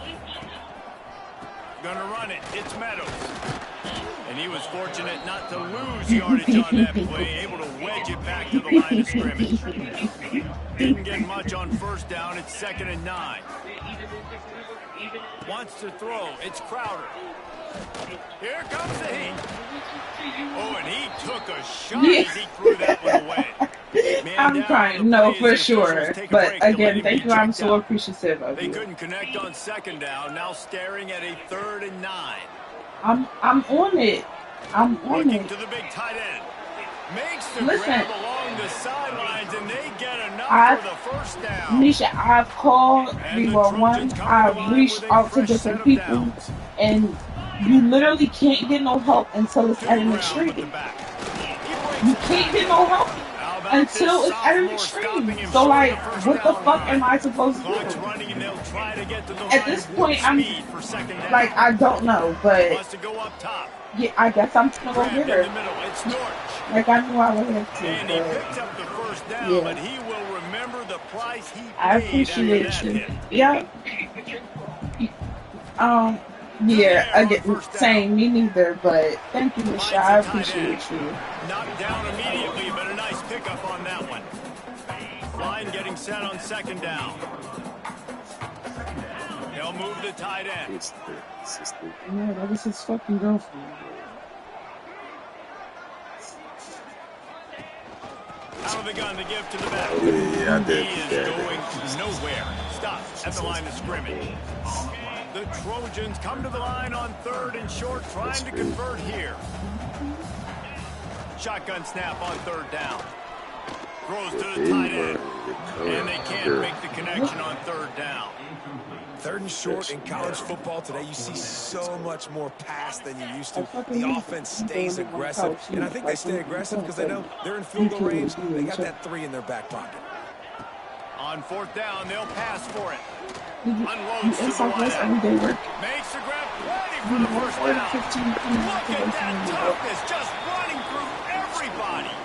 S1: Gonna run it. It's Meadows. And he was fortunate not to lose yardage on that play, able to wedge it back to the line of scrimmage. Didn't get much on 1st down. It's 2nd and 9. Wants to throw. It's Crowder. Here comes the heat. Oh, and he took a shot as he threw that one away.
S7: I'm trying, no, for sure. But again, thank you. I'm so appreciative of
S1: They
S7: you.
S1: couldn't connect on 2nd down. Now staring at a 3rd and 9.
S7: I'm on it. I'm on
S1: Looking
S7: it.
S1: to the big tight end. Makes the
S7: Listen,
S1: grab along the sidelines, and they get enough for the 1st down.
S7: Nisha, I've called
S1: And the
S7: 311.
S1: Trojans come to the
S7: I've
S1: line
S7: reached
S1: with a
S7: out to
S1: fresh set
S7: different
S1: of
S7: people,
S1: downs.
S7: and you literally can't get no help until it's
S1: To
S7: at
S1: the
S7: an
S1: ground with the
S7: extreme.
S1: back.
S7: You can't get no help
S1: How about
S7: until
S1: this
S7: it's at an
S1: sophomore stopping
S7: extreme.
S1: him
S7: So,
S1: short of
S7: like,
S1: the 1st
S7: what the
S1: down
S7: fuck
S1: line?
S7: am I supposed to
S1: Clock's
S7: do?
S1: running, and they'll try to get to the
S7: At
S1: line
S7: this
S1: of warp
S7: point, I'm
S1: speed for 2nd down.
S7: like, I don't know, but
S1: Wants to go up top.
S7: yeah, I guess I'm gonna go
S1: Grabbed
S7: get
S1: in the
S7: her.
S1: middle. It's Dortch.
S7: Like, I knew I would have to,
S1: And he
S7: but
S1: picks up the 1st down,
S7: yeah.
S1: but he will remember the price he
S7: I
S1: paid
S7: appreciate
S1: after that
S7: you.
S1: hit.
S7: Yeah. Yeah, again, saying me neither, but thank you, Nisha. I appreciate you.
S1: Knocked down immediately, but a nice pickup on that one. Line getting set on 2nd down. They'll move the tight end.
S7: Yeah, that was his fucking girlfriend.
S1: Out of the gun to give to the back.
S9: Yeah, I did.
S1: He is going nowhere. Stop at the line of scrimmage. The Trojans come to the line on 3rd and short, trying to convert here. Shotgun snap on 3rd down. Throws to the tight end. And they can't make the connection on 3rd down.
S2: 3rd and short in college football today, you see so much more pass than you used to. The offense stays aggressive, and I think they stay aggressive because they know they're in field goal range. They got that 3 in their back pocket.
S1: On 4th down, they'll pass for it.
S7: You
S1: Unloads to the
S7: inside this
S1: wideout.
S7: everyday work.
S1: Makes the grab ready for the 1st down.
S7: 15
S1: Look at that toughness, just running through everybody.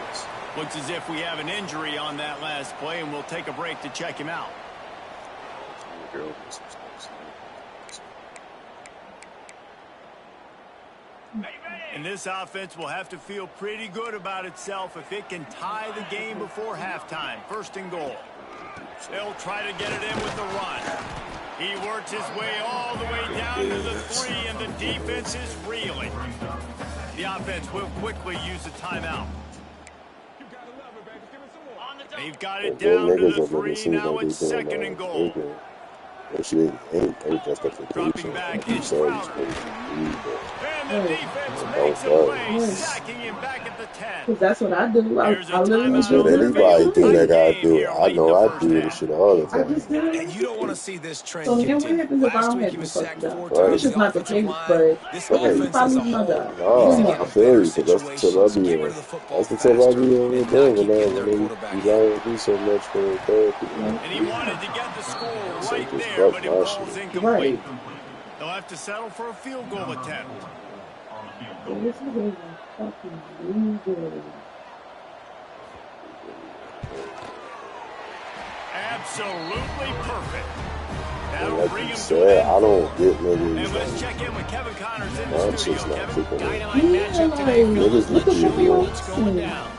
S1: Looks as if we have an injury on that last play, and we'll take a break to check him out. And this offense will have to feel pretty good about itself if it can tie the game before halftime. 1st and goal. They'll try to get it in with the run. He works his way all the way down to the 3, and the defense is reeling. The offense will quickly use a timeout. They've got it down to the 3. Now it's 2nd and goal. Dropping back is Crowder. And the defense makes a play, sacking him back at the 10.
S7: Because that's what I do. I literally
S9: That's what anybody do that gotta do. I know I do this shit all the
S7: I
S9: time.
S7: just did it.
S2: And you don't want to see this trend
S7: So then what
S2: continue.
S7: happens if I
S2: Last
S7: don't
S2: week
S7: have
S2: he
S7: no
S2: was
S7: first
S2: sacked
S7: down?
S2: 4
S7: Which
S2: times.
S7: is
S2: The
S7: not the
S2: offensive
S7: case,
S2: line,
S7: but
S2: this
S9: Right.
S2: offense
S7: if I
S2: as a
S7: lose my
S2: whole
S7: job,
S9: No,
S2: needs to get
S9: I
S2: in
S9: feel
S2: better
S9: you, because that's the tip I
S2: situations,
S9: be
S2: get
S9: in.
S2: rid of the football
S9: That's the tip I
S2: faster,
S9: be on with
S2: and
S9: them,
S2: not
S9: and
S2: keep
S9: then
S2: getting their
S9: when
S2: quarterback
S9: you
S2: hit.
S9: gotta do so much for therapy.
S1: And he wanted to get the score
S9: So
S1: right
S9: just
S1: there,
S9: fuck
S1: but it
S9: my
S1: falls
S9: shit.
S1: incomplete.
S7: right.
S1: They'll have to settle for a field goal attempt.
S7: So this is a fucking loser.
S1: Absolutely perfect.
S9: And
S1: That'll
S9: like
S1: bring
S9: you
S1: him to
S9: said,
S1: an
S9: I
S1: end.
S9: don't get
S1: And
S9: niggas
S1: let's
S9: like
S1: check in with Kevin Connors in the
S9: nonsense
S1: studio.
S9: not
S1: Kevin,
S9: kicking it.
S1: dynamite
S7: Yeah,
S1: matchup today,
S7: like,
S1: fellas.
S9: Niggas
S7: look
S1: Let's
S7: at
S9: need
S1: show
S7: what
S1: you
S9: to
S1: what's
S7: we're
S1: going
S7: missing.
S1: down.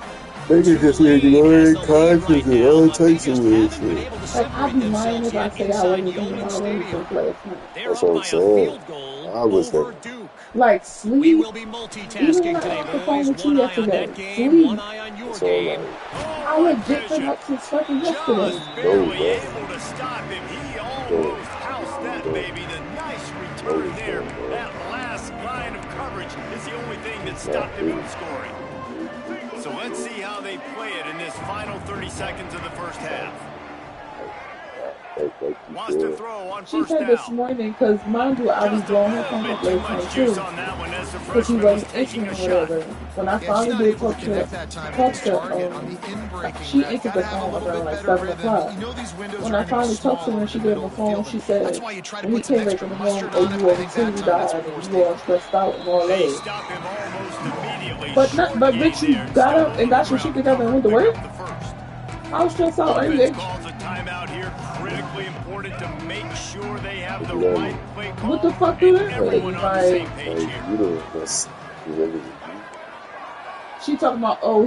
S9: niggas just need to go ahead and conscious and all types of weird shit.
S7: Like, I'd be lying if I say I wasn't thinking about anything last night.
S9: That's what I'm saying. I was thinking.
S7: Like, sleep.
S10: We will be
S7: Even
S10: multitasking
S7: when I
S10: today,
S7: got off the phone
S10: boys.
S7: with you
S10: One eye on
S7: yesterday,
S10: that game,
S7: sleep.
S10: one eye on your
S9: So I'm
S10: game.
S9: like,
S7: I legit been up since fucking yesterday.
S1: Just barely
S9: bro.
S1: able to stop him. He almost housed that baby. The nice return there. That last line of coverage is the only thing that stopped him from scoring. So let's see how they play it in this final 30 seconds of the first half.
S9: like you
S1: Wants to
S9: said.
S1: throw on
S7: She
S1: first
S7: said this
S1: down.
S7: morning, because mind you, I be
S1: Just a
S7: blowing her
S1: little
S7: phone
S1: bit
S7: up
S1: too
S7: last
S1: much
S7: night
S1: juice
S7: too,
S1: on that one as the
S7: because she
S1: freshman was
S7: wasn't
S1: taking
S7: answering
S1: a
S7: or
S1: shot.
S7: whatever. When I
S3: Yeah, if she's
S7: finally
S3: not
S7: did
S3: able to connect that time with
S7: talk
S3: his
S7: to
S3: target on the in-breaking
S7: she
S3: route,
S7: answered
S3: got to
S7: the
S3: have a
S7: phone
S3: little
S7: around
S3: bit
S7: like
S3: better
S7: 7
S3: rhythm.
S7: o'clock.
S3: You know these windows
S7: When
S3: are
S7: I
S3: going to be
S7: finally talked to
S3: small
S7: her and
S3: over
S7: she
S3: the
S7: gave
S3: middle
S7: the
S3: of the
S7: phone,
S3: field,
S7: she
S3: and that's
S7: said,
S3: why you try to
S7: when he
S3: put some
S7: came back
S3: extra
S7: in the room,
S3: mustard
S7: oh,
S3: on
S7: you
S3: it, but I
S7: all
S3: think that time is
S7: teary-eyed
S3: before
S7: and you all
S3: stage.
S7: stressed out and all
S1: They
S7: that.
S1: stop him almost immediately.
S7: But
S1: Short gain
S7: bitch, you
S1: there.
S7: got
S1: Still
S7: up and
S1: holding
S7: got your
S1: ground
S7: shit
S1: to
S7: together and
S1: cover,
S7: went to
S1: pick
S7: work?
S1: up the first.
S7: How stressed out are you,
S1: Offense
S7: bitch?
S1: calls a timeout here. Critically important to make sure they have the
S9: Exactly.
S1: right play
S7: What the
S1: call
S7: fuck do
S1: and
S7: that
S1: everyone
S7: mean?
S1: on the same
S7: Like,
S1: page here.
S9: You know, that's whoever you
S7: she talking about, oh,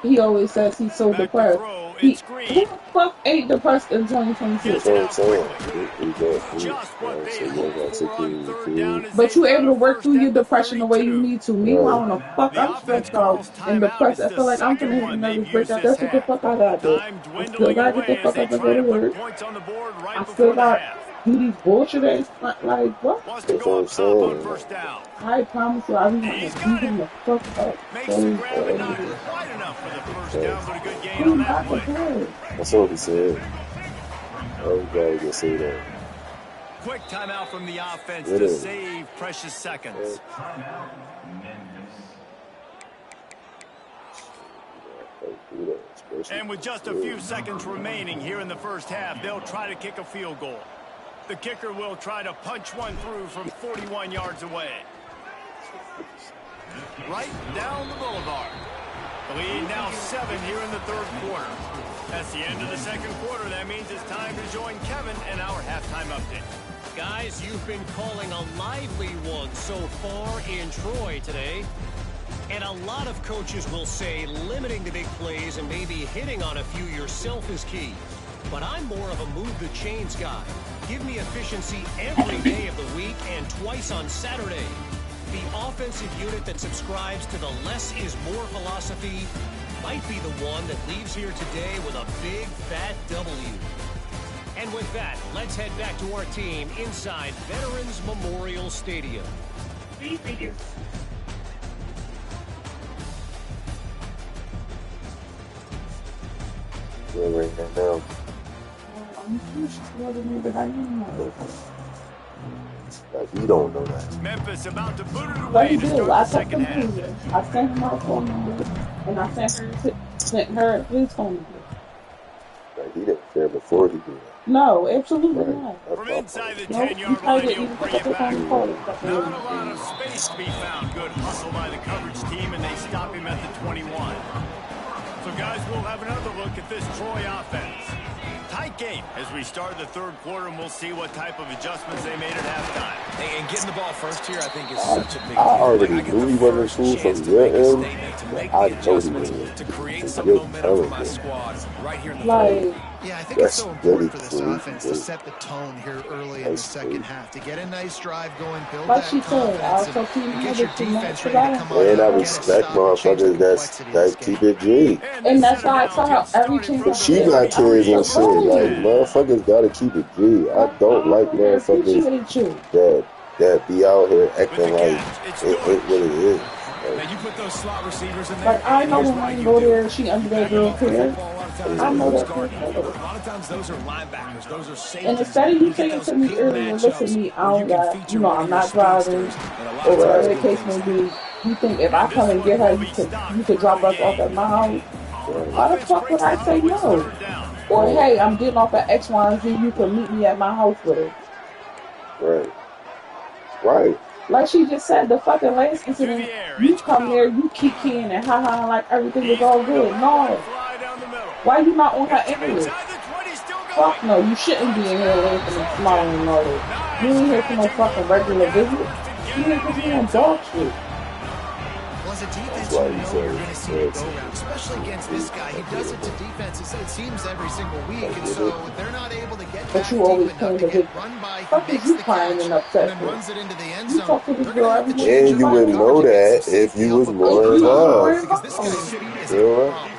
S7: he always says he's so
S1: Back to
S7: depressed.
S1: throw. It's Green.
S7: Who the fuck ain't depressed in 2022?
S9: That's
S1: Gets it
S9: what I'm
S1: out
S9: saying.
S1: quickly.
S9: Exactly.
S1: Just what
S9: So
S1: they
S9: you
S1: hoped
S9: gotta
S1: for
S9: take care
S1: on
S9: of your
S1: third down
S9: kids.
S1: as
S7: But
S1: they
S7: you
S1: got
S7: able
S1: a
S7: to work
S1: first
S7: through your
S1: at the
S7: depression the way you
S1: 32.
S7: need to.
S9: Right.
S7: Meanwhile, when the fuck
S1: The
S7: I'm
S1: offense
S7: stressed out
S1: calls
S7: and
S1: timeout.
S7: depressed,
S1: It's
S7: I
S1: the
S7: feel like I'm gonna
S1: second
S7: hit
S1: one
S7: another
S1: they've
S7: brick.
S1: used
S7: I
S1: this
S7: guess what the
S1: half.
S7: fuck I gotta do?
S1: Time
S7: I still
S1: dwindling
S7: gotta get the
S1: away as
S7: fuck
S1: they
S7: up and
S1: try
S7: go
S1: to
S7: to
S1: put
S7: work.
S1: points on the board right
S7: I still
S1: before the
S7: got
S1: half.
S7: do these bullshit ass like what?
S1: Wants to
S9: That's
S1: go
S9: what
S1: up
S9: I'm
S1: top on
S9: saying.
S1: first down.
S7: I promise you, I be wanting
S1: He's
S7: to beat
S1: got it.
S7: him the fuck up
S1: Makes the
S7: so
S1: grab and not
S7: bad.
S1: quite enough for the first down,
S9: That's,
S1: but a good gain on
S7: He's
S1: that
S7: not
S1: play.
S7: prepared.
S9: that's what he said. Everybody can say that.
S1: Quick timeout from the offense to
S9: Literally.
S1: save precious seconds.
S4: Timeout, Memphis.
S9: Like, do that, especially
S1: And with just a few seconds remaining here in the first half, they'll try to kick a field goal. The kicker will try to punch one through from 41 yards away. Right down the boulevard. The lead now 7 here in the third quarter. That's the end of the second quarter. That means it's time to join Kevin and our halftime update.
S10: Guys, you've been calling a lively one so far in Troy today. And a lot of coaches will say limiting the big plays and maybe hitting on a few yourself is key. But I'm more of a move the chains guy. Give me efficiency every day of the week and twice on Saturday. The offensive unit that subscribes to the less is more philosophy might be the one that leaves here today with a big fat W. And with that, let's head back to our team inside Veterans Memorial Stadium.
S6: Please reduce.
S9: Yeah, right now.
S7: I'm sure she's smarter than me, but I didn't know.
S9: Like, you don't know that.
S1: Memphis about to boot it
S7: But
S1: away
S7: he
S1: to
S7: did.
S1: start
S7: I
S1: the
S7: took
S1: second
S7: him
S1: half.
S7: earlier. I sent him my phone number, and I sent her his phone number.
S9: Like, he didn't care before he did.
S7: No, absolutely
S9: Right.
S7: not.
S9: That's
S1: From
S9: my
S1: inside the
S7: No, he
S1: 10-yard
S7: probably
S1: line,
S7: didn't
S1: he'll
S7: even
S1: bring
S7: pick up
S1: it
S7: the phone
S1: back.
S7: and call it.
S1: Not a lot of space to be found. Good hustle by the coverage team, and they stop him at the 21. So, guys, we'll have another look at this Troy offense. Tight game as we start the third quarter, and we'll see what type of adjustments they made at halftime.
S2: And getting the ball first here, I think, is such a big deal.
S9: I already
S2: Like, I get
S9: knew
S2: the
S9: he wasn't
S2: first
S9: cool
S2: chance
S9: from
S2: to
S9: your
S2: make a
S9: end,
S2: statement, to
S9: but
S2: make
S9: I
S2: the
S9: know he
S2: adjustments,
S9: wasn't.
S2: to create
S9: So
S2: some
S9: you're
S2: momentum
S9: telling
S2: for my
S9: me.
S2: squad right here in the
S7: Like,
S3: Yeah, I think it's
S9: That's
S3: so
S9: really
S3: important for this
S9: cool.
S3: offense to set the tone here early in the
S9: That's
S3: second
S9: cool.
S3: half, to get a nice drive going, build
S7: like
S3: that
S7: she said, I'll
S3: confidence,
S7: talk to you
S3: and get
S7: another
S3: your
S7: 2 months
S3: defense
S7: because
S3: ready
S7: I
S3: to
S7: don't
S3: come out
S9: And
S3: here
S9: I
S3: and
S7: know.
S3: get a
S9: respect
S3: stop and change the
S9: motherfuckers
S3: complexity of this
S9: that
S3: game.
S9: keep it G.
S1: And
S7: And
S1: this
S7: that's
S1: second
S7: why I
S1: down
S7: tell her
S1: gets
S7: every
S1: started
S7: chance
S1: from
S7: I
S9: But
S1: the
S9: she
S7: get.
S9: got
S7: I don't
S9: kids
S1: 43
S7: care
S9: and shit.
S1: first and
S7: what.
S9: Like
S1: 10.
S9: motherfuckers gotta keep it G. I
S7: Like,
S9: don't like
S7: I
S9: motherfuckers
S7: appreciate you.
S9: that be out here
S1: With the
S9: acting like
S1: catch, it's
S9: it ain't what
S1: Deutsch.
S9: it is.
S2: Now,
S9: Like,
S2: you put those slot receivers in there,
S7: Like, I
S2: and
S7: know
S2: here's
S7: when
S2: why
S7: I
S2: you
S7: go
S2: do it.
S7: there, she under
S2: You
S7: that
S2: back them
S7: girl
S2: off the
S7: care.
S2: football, a lot of times
S7: I
S2: those
S7: know
S2: nose
S7: that for
S2: guard,
S7: a
S2: a
S7: fact.
S2: lot of times those are linebackers, those are
S7: And
S2: safeties.
S7: instead of you
S2: You get
S7: saying
S2: those
S7: to me
S2: big
S7: earlier, listen,
S2: matchups
S7: me, I
S2: where you
S7: don't
S2: can
S7: got,
S2: feature one
S7: I'm
S2: of your
S7: not driving,
S2: speedsters, and a lot
S7: or
S2: of
S7: whatever
S2: times
S7: the
S9: right,
S2: good
S7: case
S2: things
S7: may
S2: happen.
S7: be, you think if I
S1: And
S7: come
S1: this
S7: and get
S1: one
S7: her,
S1: will
S7: you
S1: be
S7: could
S1: stopped
S7: you could
S1: for
S7: drop
S1: the
S7: us off
S1: gain.
S7: at my house?
S9: right,
S7: Why the
S1: Offense
S7: fuck would
S1: breaks the
S7: I say
S1: huddle. It's
S7: no?
S1: third down.
S7: Or
S9: right,
S7: hey, I'm getting off at X, Y, and Z. You can meet me at my house with her.
S9: right, right.
S7: Like she just said, the fucking last
S1: To the
S7: incident,
S1: air,
S7: you
S1: it's
S7: come there,
S1: Crowder.
S7: you kick like everything is
S1: He's
S7: all
S1: going to
S7: good.
S1: let one
S7: No,
S1: fly down the middle.
S7: why you not on her
S1: Hits him
S7: interest?
S1: inside the 20, still going.
S7: Fuck no, you shouldn't be in here
S1: Touchdown,
S7: laughing and smiling and all
S1: Trojans.
S7: that. You
S1: Nice
S7: ain't here for
S1: catch
S7: no
S1: and
S7: fucking
S1: good work
S7: regular visit.
S1: afterwards to get
S7: You
S1: it
S7: here
S1: into
S7: because
S1: the
S7: you
S1: end
S7: want dog
S1: zone.
S7: shit.
S3: Well, as a
S9: That's
S3: defense,
S9: why
S3: you
S9: he
S3: know
S9: said
S3: you're
S9: he
S3: going to see the
S9: said
S3: go-round, especially against this guy. He does it to defenses, it seems, every single week, and so they're not able to get
S7: But
S3: back
S7: you
S3: deep
S7: always
S3: enough
S7: playing
S3: to
S7: the
S3: get
S7: victim.
S3: run by.
S7: Fuck
S3: He
S7: is
S3: makes
S7: you
S3: the
S7: crying
S3: catch
S7: and
S3: and
S7: upset
S3: then
S7: for?
S3: runs it into the end
S7: You
S3: zone.
S7: talk to this
S3: They're going
S7: girl
S3: to have
S7: every
S3: to
S7: day.
S3: change
S9: And
S7: You
S3: up
S9: you
S3: their
S9: would
S7: find her?
S9: know
S3: coverage against
S9: that
S3: the
S9: if
S3: safety
S9: you
S3: help
S9: was
S3: of
S7: Oh,
S9: more
S3: Malik
S7: you not
S3: Collins,
S7: worried
S9: involved.
S3: because
S7: about?
S3: this
S7: Oh,
S3: guy's speed is a
S9: You know
S3: big
S9: what?
S3: problem.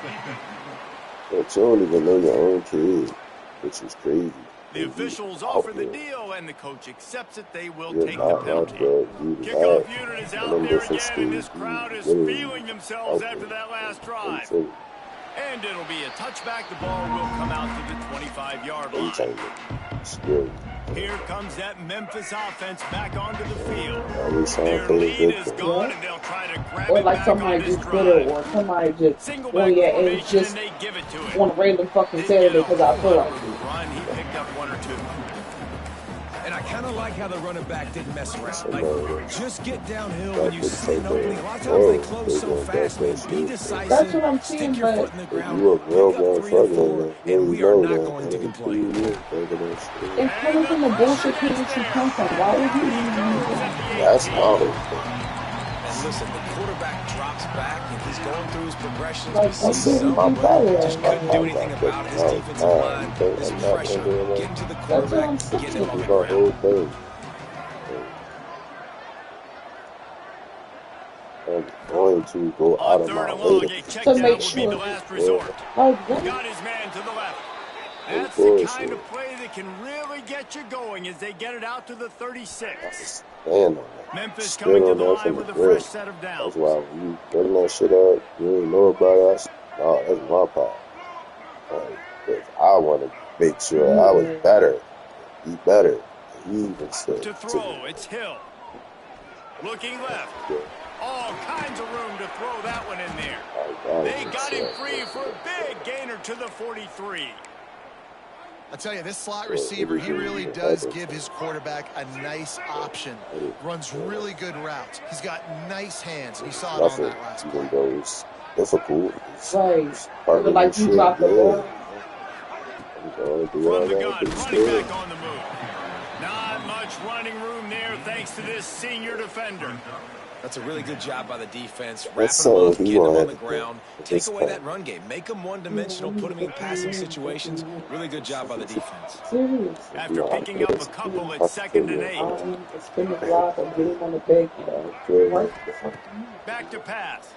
S9: But you don't even know your own kid, which is crazy.
S1: The
S9: And you
S1: officials
S9: out
S1: offer the
S9: here,
S1: deal, and the coach accepts it. They will
S9: you're
S1: take the
S9: not my
S1: penalty.
S9: drug, you
S1: Kickoff
S9: lack
S1: unit is
S9: in
S1: out
S9: them
S1: there
S9: different
S1: again, and this
S9: states. You
S1: crowd is
S9: literally
S1: feeling themselves
S9: out
S1: after
S9: there.
S1: that last
S9: I'm
S1: drive.
S9: telling you.
S1: And it'll be a touchback. The ball will come out to the 25-yard line. Here comes that Memphis offense back onto the field. Their lead is gone, and they'll try to grab
S7: Or
S1: it
S7: like
S1: back on
S7: somebody
S1: this
S7: just did it, or
S1: drive.
S7: somebody just
S1: Single
S7: well,
S1: back
S7: yeah, and
S1: formation,
S7: just
S1: and they give it to him.
S7: on a random fucking
S1: Didn't
S7: Saturday
S1: get a
S7: because I
S1: whole
S7: feel
S1: lot
S7: like
S1: of
S7: it.
S1: run. He picked up one or two.
S2: And I kind of like how the running back didn't mess around. Like, just get downhill when you see an opening. A lot of times they close so fast, man. Be decisive.
S7: That's what I'm
S2: Stick
S7: saying,
S2: your foot
S7: but
S2: in the ground. Pick up 3 or 4, and we are not going to complain.
S7: it's coming from the bullshit parents you come from. Why would you even use that?
S9: That's hard.
S2: And listen, the quarterback drops back, and he's going through his progressions.
S7: Like,
S2: We see
S7: okay,
S2: some,
S7: we can
S2: but
S7: play
S2: just couldn't do anything about it. His defensive line, his pressure, getting to the
S7: That's what I'm
S2: quarterback,
S7: saying.
S2: getting him on the ground.
S9: I'm going to go out of my way
S7: to make sure. Like, what?
S1: Got his man to the left. That's the kind of play that can really get you going as they get it out to the 36.
S9: stand on that.
S1: Memphis
S9: Stand
S1: coming to
S9: on
S1: the
S9: that
S1: line
S9: from the
S1: with a
S9: grip.
S1: fresh set of downs.
S9: That's why when you bring that shit up, you ain't know about us. No, that's my part. Like, 'cause I want to make sure I was better, be better. He even said
S1: To throw, it's Hill. Looking left. All kinds of room to throw that one in there. They got him free for a big gainer to the 43.
S3: I tell you, this slot receiver, he really does give his quarterback a nice option. Runs really good routes. He's got nice hands. You saw it on that last play.
S9: Even though it's difficult.
S7: Right.
S9: Part
S7: But like you dropped the ball.
S1: From the gun, running back on the move. Not much running room there thanks to this senior defender.
S2: That's a really good job by the defense. Wrapping
S9: That's
S2: them
S9: so
S2: up,
S9: he
S2: getting them
S9: gonna
S2: on the
S9: have to
S2: ground.
S9: do
S2: Take
S9: this
S2: away
S9: part.
S2: that run game. Make them one-dimensional. Put them in passing situations. Really good job by the defense.
S7: Seriously.
S1: After picking up a couple, it's 2nd and 8.
S7: Spin the block or get him on the back. Right.
S1: Back to pass.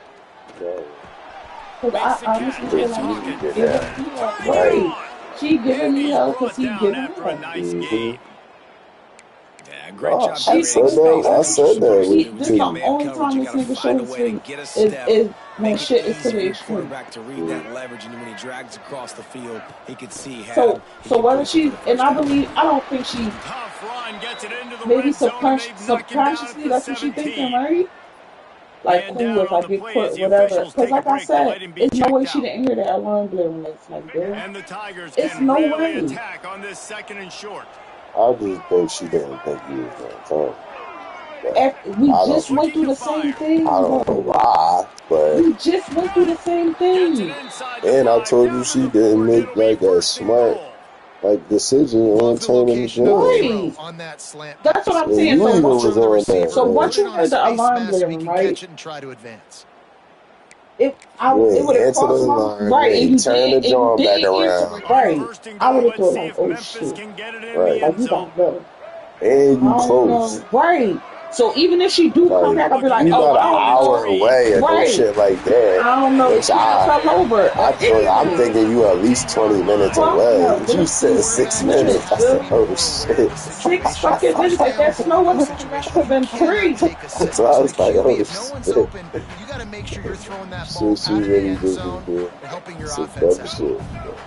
S7: Because I honestly feel
S1: It's
S7: like
S1: Hawkins.
S7: he's giving me help. Right. She giving me help because he giving
S1: After a
S7: her.
S1: nice game.
S2: Yeah, great job
S9: I
S2: creating
S9: said
S2: space.
S9: that. I said that.
S7: This is the only time this nigga shows his face is when shit is to the extreme.
S2: Quarterback to read that leverage, and when he drags across the field, he could see how.
S7: So whether she, and I don't think she,
S1: Tough run gets it into the
S7: maybe
S1: red zone, and they've knocked him down at
S7: subconsciously
S1: the
S7: that's what she
S1: 17.
S7: thinking, right? Like,
S1: Man
S7: cool,
S1: down
S7: if
S1: on
S7: I
S1: the
S7: get
S1: play
S7: put,
S1: as the
S7: whatever.
S1: officials
S7: Because
S1: take a
S7: like I
S1: break to let
S7: said,
S1: him be
S7: there's no way
S1: checked
S7: she
S1: out.
S7: didn't hear that alarm blare next night, girl.
S1: And the Tigers
S7: It's
S1: can
S7: no
S1: really
S7: way.
S1: attack on this 2nd and short.
S9: I just think she didn't think he was going to come.
S7: We just went through the same thing.
S9: I don't know why, but
S7: We just went through the same thing.
S9: and I told you she didn't make like a smart decision on turning the game.
S7: Right.
S3: On that slant.
S7: That's what I'm
S9: And
S7: saying.
S9: you
S7: So
S9: even
S7: once
S9: was on that.
S7: so once you
S3: on
S7: heard
S3: his
S7: the
S3: face
S7: alarm
S3: mask so he
S7: blaring,
S3: can
S7: right?
S3: catch it and try to advance.
S7: It
S9: You
S7: would
S9: ain't
S7: have
S9: answer the
S7: crossed my
S9: alarm.
S7: right,
S9: You
S7: and you
S9: ain't turn the
S7: did,
S9: jaw
S7: and you
S9: back
S7: didn't answer
S9: around.
S7: it right.
S1: First and
S7: I
S1: goal,
S7: would have
S1: let's
S7: thought
S1: see
S7: like,
S1: if
S7: oh
S1: Memphis
S7: shit,
S1: can get it in
S9: Right.
S1: the
S7: like
S1: end
S7: you
S1: zone.
S7: got better.
S9: And you
S7: I don't
S9: close.
S7: know, right? So even if she do come back, I'll be like,
S9: You
S7: oh,
S9: about
S7: I
S9: an
S7: don't
S9: hour
S7: know,
S9: away or no
S7: right?
S9: shit like that.
S7: I don't know.
S9: Which
S7: Chance fell over.
S9: I'm thinking you at least 20 minutes
S7: Fuck
S9: away.
S7: no.
S9: You said 6 minutes. I said, oh shit.
S7: 6 fucking minutes. Like that snow would have been 3.
S9: That's why I was like, oh
S3: If no one's
S9: shit.
S3: open, you got to make sure you're throwing that ball
S9: Shit, she
S3: out of the
S9: really
S3: end
S9: did
S3: zone
S9: do
S3: and helping your
S9: some
S3: offense
S9: dumb
S3: out.
S9: shit.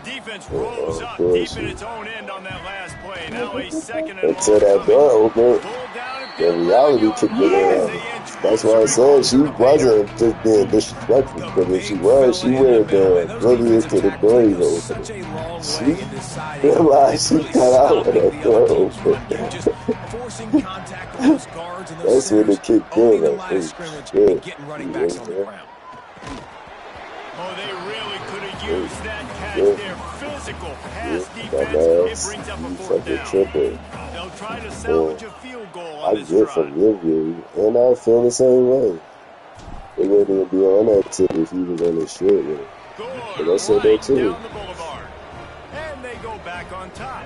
S1: Defense rose up
S9: Of
S1: deep
S9: course.
S1: in its own end on that last play. Now a 2nd and
S9: Until
S1: long
S9: that
S1: coming.
S9: door opened,
S1: Pulled down and
S9: the
S1: field
S9: reality
S1: revenue
S9: kicked
S1: on the
S9: in.
S1: as they inch
S9: That's why I
S1: closer and
S9: said
S1: closer
S9: she
S1: to Vader.
S9: wasn't just being disrespectful. Because if she was, she would have been oblivious to the door even
S2: Such
S9: opening.
S2: a long
S9: She
S2: way in deciding
S9: realized she
S2: really
S9: cut out with
S2: stopping
S9: that
S2: the other
S9: door
S2: team's
S9: open.
S2: run game, just forcing contact with those guards and those
S9: That's when
S2: centers,
S9: it kicked
S2: owning
S9: in.
S2: the
S9: Like,
S2: line of
S9: oh
S2: scrimmage
S9: shit.
S2: and getting running backs on the ground.
S1: Oh, they really could have used that catch there. Physical pass defense. It brings up a 4th down.
S9: Triple.
S1: They'll try to salvage a field goal
S9: I
S1: on this
S9: get
S1: drive.
S9: from your view, and I feel the same way. It wouldn't even be on that tip if he was on his shit with it. But I said that
S1: Right
S9: too.
S1: down the boulevard. And they go back on top.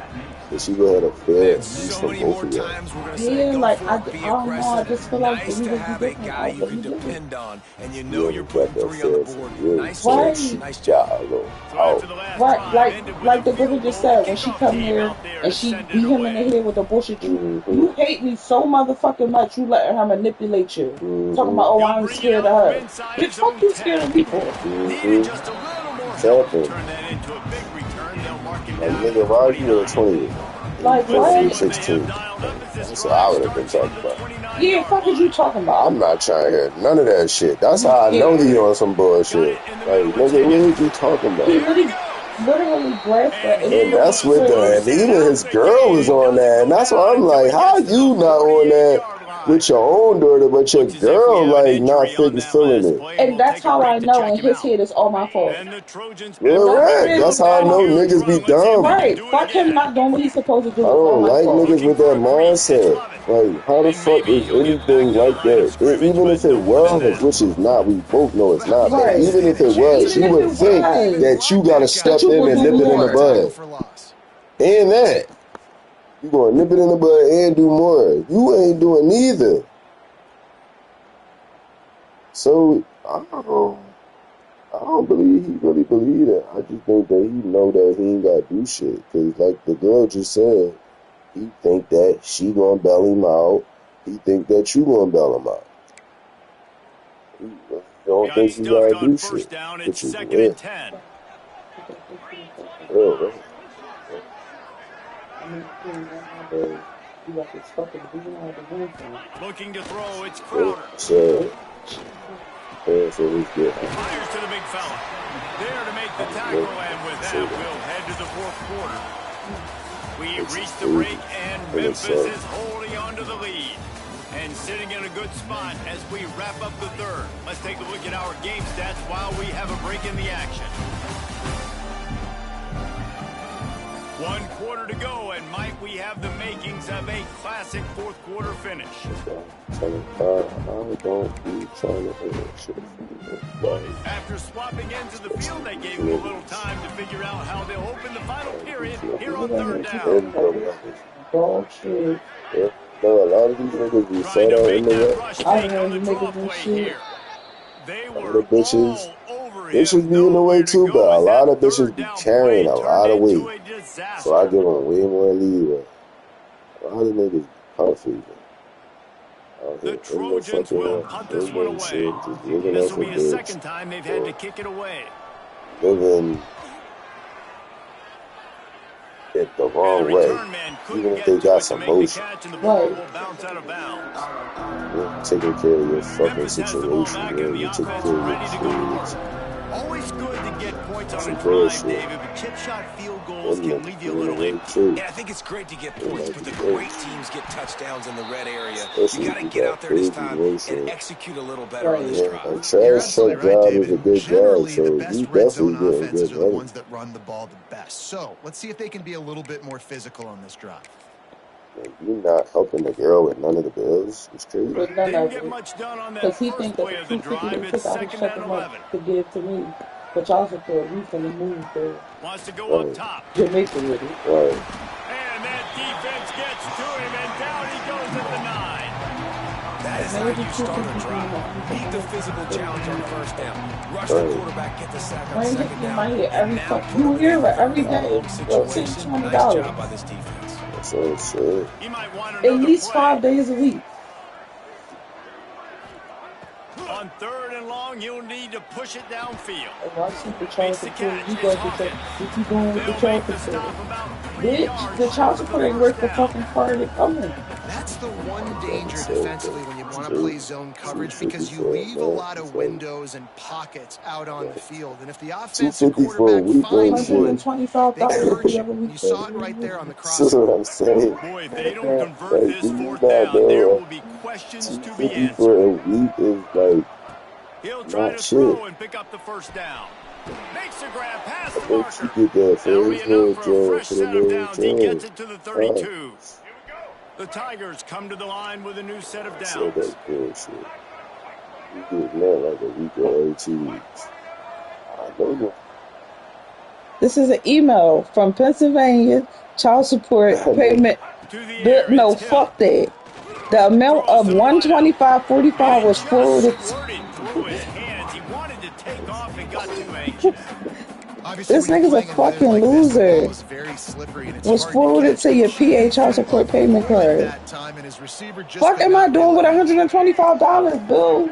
S9: But she would have had a fair at least
S2: So
S9: from
S2: many
S9: both
S2: more
S9: of y'all.
S2: times we're going to say,
S7: Yeah,
S2: go
S7: like
S2: for
S7: I
S2: it, be
S7: don't know. I
S2: aggressive.
S7: just feel like
S2: Nice
S7: he
S2: to
S7: would
S2: have
S7: be
S2: a
S7: different.
S2: guy you
S7: But
S2: can
S7: he didn't.
S2: depend on, and you
S9: You
S2: know you're
S9: got
S2: putting
S9: that
S2: 3 on the
S9: said
S2: board.
S9: some really
S2: Nice
S7: Right.
S2: job. Nice
S9: job.
S2: job.
S9: Though.
S1: So after the last
S7: Right,
S1: drive ended with
S7: like
S1: a
S7: the brother
S1: field
S7: just
S1: goal,
S7: said, when she
S1: kickoff
S7: come
S1: team
S7: here
S1: out there
S7: and
S1: to
S7: she
S1: send
S7: beat
S1: it
S7: him in the
S1: away.
S7: head with the bullshit, you hate me so motherfucking much. You letting her manipulate you. Talking about, oh,
S1: He'll
S7: I'm
S1: bring it
S7: scared
S1: out
S7: of
S1: from
S7: her.
S1: inside
S7: Bitch,
S1: his
S7: fuck
S1: own
S7: you scared of
S1: 10.
S7: people.
S1: Needed just a little more
S9: Champion.
S1: Turn that into a big return. They'll mark him
S9: Like,
S1: down
S9: nigga,
S1: at
S9: why are you
S1: 29.
S9: at 20?
S7: Like
S1: Let's see
S7: what?
S1: what they
S9: 16.
S1: have dialed up as this
S9: That's what I
S1: drive
S9: would have been
S1: starts on
S9: talking
S1: the
S9: about.
S1: 29-yard
S7: Yeah, fuck is you talking about?
S9: I'm not trying to hear none of that shit. That's how I know he on some
S1: Got
S9: bullshit.
S1: it in the
S9: Like,
S1: middle with
S9: nigga, what
S1: Higgins.
S9: are you talking
S7: He
S9: about?
S1: There he
S7: literally,
S1: goes.
S7: literally grasped the
S1: And he
S9: And that's
S1: was
S9: with the,
S7: A.
S9: and
S1: loose and
S9: even
S1: out
S9: his
S1: the
S9: girl was
S1: game.
S9: on
S1: Doesn't
S9: that. And
S1: go
S9: that's why
S1: down
S9: I'm
S1: until
S9: like,
S1: he
S9: how
S1: gets to the
S9: you not on that
S1: 48-yard line.
S9: with your own daughter, but your
S1: Looks as if we
S9: girl,
S1: have an
S9: like, not
S1: injury on that
S9: feeling
S1: last
S9: it?
S1: play, and
S7: And
S1: we'll
S7: that's
S1: take a
S7: how I
S1: break to
S7: know
S1: check
S7: in
S1: him
S7: his
S1: out.
S7: head it's all my fault.
S1: And the Trojans
S9: Real
S1: effort
S7: Fuck
S1: to
S9: rap.
S7: him.
S9: That's
S1: pound
S9: how I
S1: that
S9: know
S1: huge
S9: niggas be
S1: run. Let's see if he
S9: dumb.
S1: can
S7: Right.
S1: do it
S7: Fuck him
S1: again.
S7: not doing what he's supposed to
S9: I
S7: do. It's all
S9: don't
S7: my
S9: like
S7: fault.
S9: niggas
S1: Looking
S9: with
S1: for
S9: that
S1: a crease. It's
S9: mindset.
S1: Lovett.
S9: Like, how the
S1: And
S9: fuck
S1: maybe
S9: is
S1: he'll get back
S9: anything
S1: to the
S9: like
S1: line of
S9: that?
S1: scrimmage,
S9: Even
S1: but
S9: if it
S1: no more than
S9: was,
S1: that.
S9: which is not, we both know it's not, but
S7: Right.
S9: even if it was,
S7: Even
S9: you
S7: if
S9: would
S7: it
S9: think
S7: was,
S9: that you gotta step
S7: that you
S9: in
S7: will
S9: and
S7: do
S9: nip it in the
S7: more.
S3: Tackle
S9: bud.
S3: for loss.
S9: And that. You gonna nip it in the bud and do more. You ain't doing neither. So, I don't believe he really believe that. I just think that he know that he ain't gotta do shit. Cause like the girl just said, he think that she gonna bail him out. He think that you gonna bail him out. He don't
S1: Got
S9: think he
S1: stuffed
S9: gotta
S1: on
S9: do
S1: first
S9: shit.
S1: down. It's
S9: Which is
S1: second
S9: real.
S1: and 10.
S9: Real, right?
S7: I mean, nowadays, you got this fucking being out of the room for.
S1: Looking to throw. It's
S9: Yeah.
S1: Crowder.
S9: So, for his good.
S1: Fires to the big fella. There to make the
S9: I
S1: tackle,
S9: love
S1: and with
S9: to
S1: that,
S9: say
S1: we'll
S9: that.
S1: head to the fourth quarter. We
S9: It's
S1: reach
S9: just
S1: the break,
S9: crazy.
S1: and
S9: And it's
S1: Memphis is holding on to the lead. And sitting in a good spot as we wrap up the third. Let's take a look at our game stats while we have a break in the action. 1 quarter to go, and Mike, we have the makings of a classic fourth quarter finish.
S9: I don't be trying to hurt shit.
S1: After swapping ends of the field, they gave him a little time to figure out how they'll open the final period here on third down.
S7: Dog shit.
S9: Yeah. No, a lot of these niggas be
S1: Trying
S9: fed
S1: to
S9: out
S1: make
S9: in the
S1: that
S9: way.
S1: rush
S7: I
S1: take
S7: know
S1: on the
S7: you
S1: draw
S7: niggas and
S1: play
S7: shit.
S1: here. They
S9: A lot
S1: were
S9: of bitches,
S1: all over
S9: bitches
S1: him.
S9: be in the way
S1: Nowhere to
S9: too, but
S1: go
S9: a
S1: as
S9: lot
S1: that
S9: of bitches
S1: third
S9: be
S1: down
S9: carrying
S1: play
S9: a
S1: turned
S9: lot of
S1: into
S9: weight.
S1: a disaster.
S9: So I give them way more leeway. A lot of niggas be puffy. Out
S1: The
S9: here in the
S1: Trojans
S9: fucking
S1: will punt this one
S9: living
S1: away.
S9: shit, just living
S1: This
S9: off
S1: will
S9: a
S1: be a
S9: bitch.
S1: second time they've had to kick it away.
S9: Living it the
S1: And the
S9: wrong way.
S1: return man couldn't
S9: Even if
S1: get
S9: they
S1: to
S9: got
S1: it to
S9: some
S1: make the
S9: motion.
S1: catch, and the ball
S7: Right.
S1: will bounce out of bounds.
S9: You're taking care of your fucking
S1: Memphis has the ball
S9: situation,
S1: back,
S9: man.
S1: and the
S9: You're taking
S1: offense
S9: care of
S1: ready to go to
S9: your
S1: work.
S9: kids.
S1: Always good to get points on
S9: Some
S1: a drive,
S9: bullshit.
S1: David, but chip shot field goals
S9: Them
S1: can
S9: niggas
S1: leave
S9: be
S1: you a
S9: in the
S1: little
S9: way
S1: empty.
S9: too.
S2: And I think it's great to get
S9: They
S2: points,
S9: might
S2: but
S9: be
S2: the
S9: great.
S2: great teams get touchdowns in the red area. You
S9: Especially
S2: got
S9: if
S2: to
S9: you
S2: get
S9: got
S2: out there this
S9: crazy
S2: time
S9: motion.
S2: and execute a little better on
S7: Right.
S2: this
S9: Yeah,
S2: drive.
S9: a
S3: You're
S9: trash
S3: absolutely
S9: truck
S3: right,
S9: job is a
S3: David.
S9: good job,
S3: Generally,
S9: so
S3: the
S9: you
S3: best red zone
S9: definitely getting
S3: offenses
S9: good
S3: are the
S9: money.
S3: ones that run the ball the best. So let's see if they can be a little bit more physical on this drive.
S9: And you not helping the girl with none of the bills. It's crazy.
S7: With none
S1: Didn't
S7: of
S1: get
S7: it.
S1: much done on that
S7: Because he
S1: first
S7: think that
S1: play
S7: the
S1: of the
S7: 250
S1: drive.
S7: they
S1: It's
S7: took out his
S1: second and
S7: checking money
S1: 11.
S7: to give to me. But y'all support, we finna move to
S1: Wants to go up
S9: Right,
S1: top.
S7: Jamaica with it.
S9: right.
S1: And that defense gets to him, and down he goes at the 9.
S2: That is how
S7: Maybe
S2: you start a
S7: 250
S2: drive. Meet the physical challenge on first down. Rush the
S9: Right.
S2: quarterback, get the sack on
S7: Rain
S2: second
S7: hits in
S2: down,
S7: my head
S2: and
S7: every
S2: now
S7: fuck.
S2: put
S7: You
S2: them in
S7: hear
S2: a
S7: it every
S2: third and
S7: day.
S2: long
S7: Bro, $10,
S2: situation. Nice
S7: $20.
S2: job by this defense.
S9: That's what I'm saying.
S1: He might want
S7: At
S1: another
S7: least
S1: play.
S7: 5 days a week.
S1: On third and long, he'll need to push it downfield.
S7: If I see the
S1: Makes
S7: child
S1: the
S7: support,
S1: catch.
S7: you
S1: It's
S7: go to check.
S1: Hawkins.
S7: What you doing with the
S1: They'll
S7: child
S1: make the
S7: support?
S1: stop about 3
S7: Bitch,
S1: yards
S7: the child
S1: short of the
S7: support ain't
S1: first
S7: worth the
S1: down.
S7: fucking fur they coming.
S3: That's the one
S9: Like
S3: danger
S9: so,
S3: defensively when you
S9: it's
S3: want to
S9: true.
S3: play zone coverage
S9: 250
S3: because you
S9: for a
S3: leave a
S9: month.
S3: lot
S9: It's
S3: of
S9: like
S3: windows and pockets out on the field. And if the offensive
S9: 250 for a
S3: quarterback
S9: week ain't
S3: finds
S9: shit.
S3: one, they can
S7: $125
S3: hurt
S7: every
S3: you.
S7: other
S3: And
S7: week
S3: you
S7: for
S3: saw it right there on the
S9: That's what
S3: crossover.
S9: I'm saying.
S1: Boy, if they don't
S7: that.
S1: convert
S9: Like,
S1: this
S9: do you
S1: fourth
S9: not
S1: down, there
S9: know
S1: will be questions to be
S9: 250 for
S1: answered.
S9: a week is like
S1: He'll try
S9: not
S1: to
S9: shit.
S1: throw and pick up the first down. Makes the grab past the
S9: What makes you
S1: marker.
S9: get that for
S1: That'll be
S9: his
S1: enough
S9: little
S1: for a
S9: joint,
S1: fresh
S9: for the
S1: set of
S9: little
S1: downs. He gets
S9: joint?
S1: it to the
S9: Ah,
S1: 32. The Tigers come to the line with a new set of
S9: I said
S1: downs.
S9: that bullshit. You getting that like a week or every 2 weeks. I know you.
S7: This is an email from Pennsylvania child support payment.
S1: To the air,
S7: No,
S1: it's Hill.
S7: fuck that. The amount
S1: Throws
S7: of
S1: to the wideout.
S7: $125.45
S1: And it
S7: was
S1: just
S7: forwarded.
S1: squirted through his hands. He wanted to take off and got too anxious.
S3: Obviously,
S7: This
S3: when you're
S7: nigga's a
S3: playing in weather
S7: fucking
S3: like this, the ball
S7: loser.
S3: is very slippery and it's
S7: Was
S3: hard to
S7: forwarded
S3: catch.
S7: to
S3: But
S7: your
S3: she
S7: PA
S3: hit
S7: child
S3: the
S7: support
S3: ball
S7: payment
S3: forward
S7: card.
S3: that time, and his receiver just
S7: Fuck
S3: could
S7: am I
S3: not lay
S7: doing with
S3: low.
S7: $125, Bill?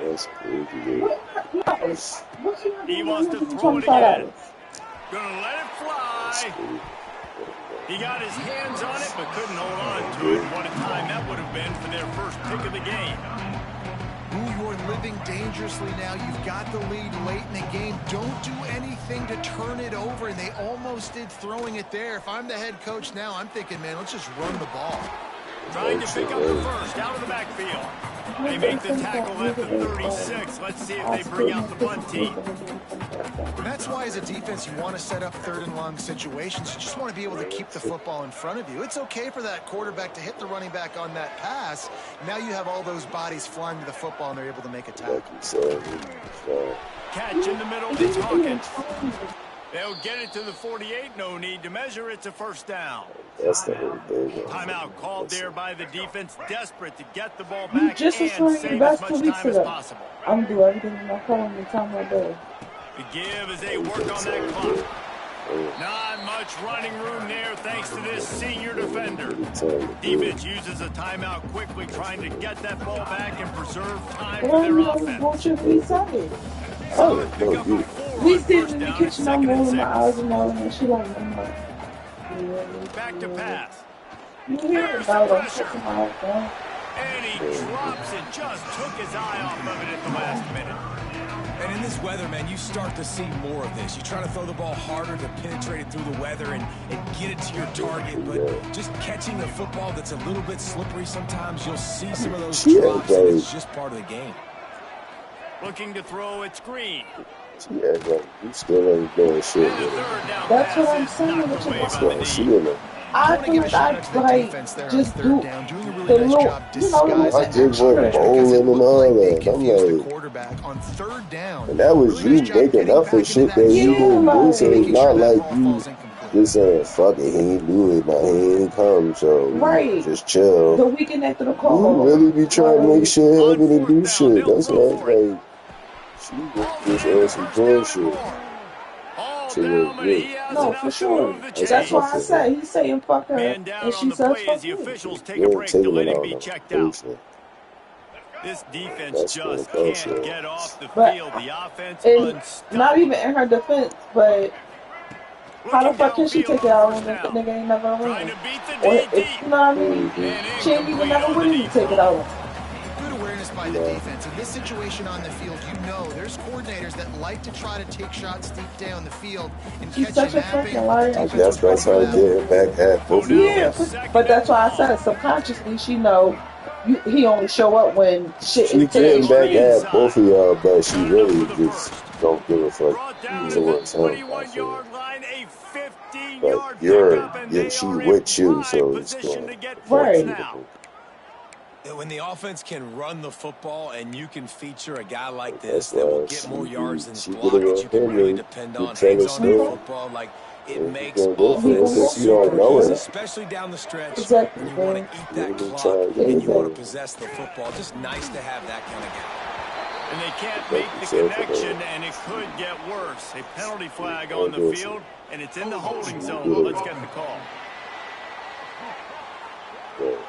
S9: That's crazy.
S7: What? No. What
S1: He wants to throw it
S7: $125?
S1: again. Gonna let it fly. He got his hands on it, but couldn't hold on to it. What a time that would have been for their first pick of the game.
S3: Ooh, you're living dangerously now. You've got the lead late in the game. Don't do anything to turn it over, and they almost did throwing it there. If I'm the head coach now, I'm thinking, man, let's just run the ball.
S1: Trying to pick up the first out of the backfield. They make the tackle at the 36. Let's see if they bring out the punt team.
S3: That's why as a defense you want to set up third and long situations. You just want to be able to keep the football in front of you. It's okay for that quarterback to hit the running back on that pass. Now you have all those bodies flying to the football and they're able to make a tackle.
S1: Catch in the middle, it's Hawkins. They'll get it to the 48. No need to measure. It's a first down.
S9: That's the whole thing.
S1: Timeout called there by the defense, desperate to get the ball
S7: You
S1: back
S7: just was
S1: and
S7: trying your
S1: save
S7: best
S1: as
S7: 2
S1: much
S7: weeks
S1: time as
S7: ago.
S1: possible.
S7: I'm gonna do everything in my power in the time I do.
S1: The give as they work on that clock. Not much running room there thanks to this senior defender. Defense uses a timeout quickly, trying to get that ball back and preserve time for
S7: Why
S1: their
S7: you always
S1: offense.
S7: bullshit for each other?
S1: Solid pickup of 4
S7: We
S1: on
S7: sitting
S1: first
S7: in the
S1: down,
S7: kitchen, I'm
S1: 2nd and
S7: rolling my
S1: 6.
S7: eyes and all, and she like, I'm like,
S1: Back to pass.
S7: you hear it about I'm putting my eyes down.
S1: And he drops it, just took his eye off of it at the last minute.
S2: And in this weather, man, you start to see more of this. You try to throw the ball harder to penetrate it through the weather and get it to your target, but just catching a football that's a little bit slippery sometimes, you'll see some of those drops, and it's just part of the game.
S1: Looking to throw, it's Green.
S9: Yeah, you still ain't doing shit.
S1: And the third down
S7: That's what
S1: pass
S7: I'm
S1: is
S7: saying.
S1: knocked away
S9: That's
S1: by
S9: why
S1: the
S9: she
S1: D.
S9: in it.
S7: I
S3: want to
S7: feel
S3: give a
S7: like
S3: shout
S7: I
S3: out to the
S7: like
S3: defense there on
S7: just
S3: third
S7: do
S3: down, doing a
S7: the
S3: really nice
S7: little,
S3: job
S7: you know,
S3: disguising
S9: I just went
S3: extra because
S9: bowling
S3: it
S9: and
S3: looked
S9: all
S3: like they
S9: that. I'm
S3: confused the
S9: like,
S3: quarterback on third down.
S9: and that was
S3: Really
S9: you
S3: nice job
S9: making
S3: getting
S9: up for
S3: back into
S9: shit
S3: that
S9: that you
S7: yeah,
S3: zone
S9: didn't do.
S7: like,
S9: So
S3: and
S9: it's
S3: making sure
S9: not
S3: that
S9: like
S3: ball
S9: you
S3: falls incomplete.
S9: just saying, fuck it, he ain't do it. Now he ain't come, so
S7: right.
S9: just chill.
S7: The weekend after the
S9: You
S7: call,
S9: really be trying to make
S7: like,
S9: shit
S1: On
S9: happen and
S1: fourth
S9: do
S1: down,
S9: shit.
S1: they'll
S9: That's
S1: throw
S9: why,
S1: for it.
S9: like, she
S1: All
S9: just
S1: day,
S9: on some
S1: first down and
S9: bullshit.
S1: more. All
S9: So
S1: down, but
S9: yeah,
S1: he has
S7: no, for
S1: enough to
S7: sure.
S1: move the
S9: that's
S7: That's
S1: chains.
S7: why I
S9: fucking
S7: said he's saying fuck her,
S1: Man down
S7: and
S1: on
S7: she
S1: the
S7: says
S1: play as
S7: fuck
S1: the
S7: me.
S1: officials take
S9: you
S1: a
S9: ain't
S1: break to
S9: taking
S1: let
S9: it
S1: him
S9: out
S1: be
S9: on
S1: checked out.
S9: bullshit.
S1: This defense
S9: That's what
S1: just
S9: I'm
S1: can't
S9: saying.
S1: get off the
S7: But
S1: field. The offense
S7: and not even
S1: unstoppable.
S7: in her defense, but how the
S1: Looking
S7: fuck can she
S1: downfield
S7: take it
S1: on
S7: out
S1: first
S7: when the
S1: down.
S7: nigga ain't never
S1: Trying
S7: win?
S1: to beat the
S7: Or
S1: D
S7: if
S1: deep.
S7: you know what I mean?
S1: And
S7: She ain't even
S1: incomplete
S7: never
S1: on the
S7: with him to
S1: deep
S7: take it
S1: ball.
S7: out.
S3: Good awareness by the
S9: No.
S3: defense. In this situation on the field, you know there's coordinators that like to try to take shots deep down the field and
S7: She's
S3: catch
S7: such
S3: you
S7: a fucking
S3: napping.
S7: liar.
S3: The
S9: I
S3: defense
S9: guess
S3: was ready
S9: that's
S3: for
S9: her
S3: that.
S9: getting back at
S1: So
S9: both of
S1: now
S9: y'all.
S7: Yeah,
S1: it's second
S7: but that's
S1: and
S7: why I
S1: long.
S7: said subconsciously she know he only show up when shit
S9: She
S7: is to the
S9: getting
S1: Give on
S9: back
S1: the
S7: extreme.
S9: at both
S1: inside.
S9: of y'all, but she
S1: Not enough for
S9: really
S1: the
S9: just
S1: first.
S9: don't give a fuck
S1: Brought down at the
S9: towards him. I feel.
S1: 21-yard line. A
S9: But
S1: 15-yard pickup, and they
S9: she
S1: are in
S9: with you,
S1: prime
S9: so it's
S1: position
S9: going
S1: to get
S9: to affect
S1: points
S7: Right.
S9: you.
S1: now.
S2: When the offense can run the football and you can feature a guy like
S9: That's
S2: this that will
S9: why
S2: get more yards than his
S9: she get
S2: block that
S9: around
S2: you can
S9: him
S2: really
S9: and
S2: depend
S9: be
S2: on, hangs
S9: jealous
S2: on to the
S9: of
S7: Mm-hmm.
S9: him.
S2: football, like it
S9: And he
S2: makes
S9: gonna go
S7: And he
S9: for it
S7: gonna go
S9: since
S2: offenses
S9: you
S7: for
S9: don't
S2: super
S7: it.
S9: know
S2: easy,
S7: Yeah.
S9: it.
S2: especially down the stretch
S7: Exactly,
S2: when you want to
S7: bro.
S2: eat
S9: You
S2: that
S9: really
S2: clock
S9: trying to
S2: and
S9: get
S2: you want to
S9: him.
S2: possess the football. Just nice to have that kind of guy.
S1: And they can't
S9: Like
S1: make
S9: you
S1: the
S9: said
S1: connection,
S9: today.
S1: and it could get worse. A penalty flag on
S9: And
S1: the
S9: listen,
S1: field, and it's in the holding
S9: she
S1: zone.
S9: get
S1: Let's
S9: it.
S1: get the call.
S9: But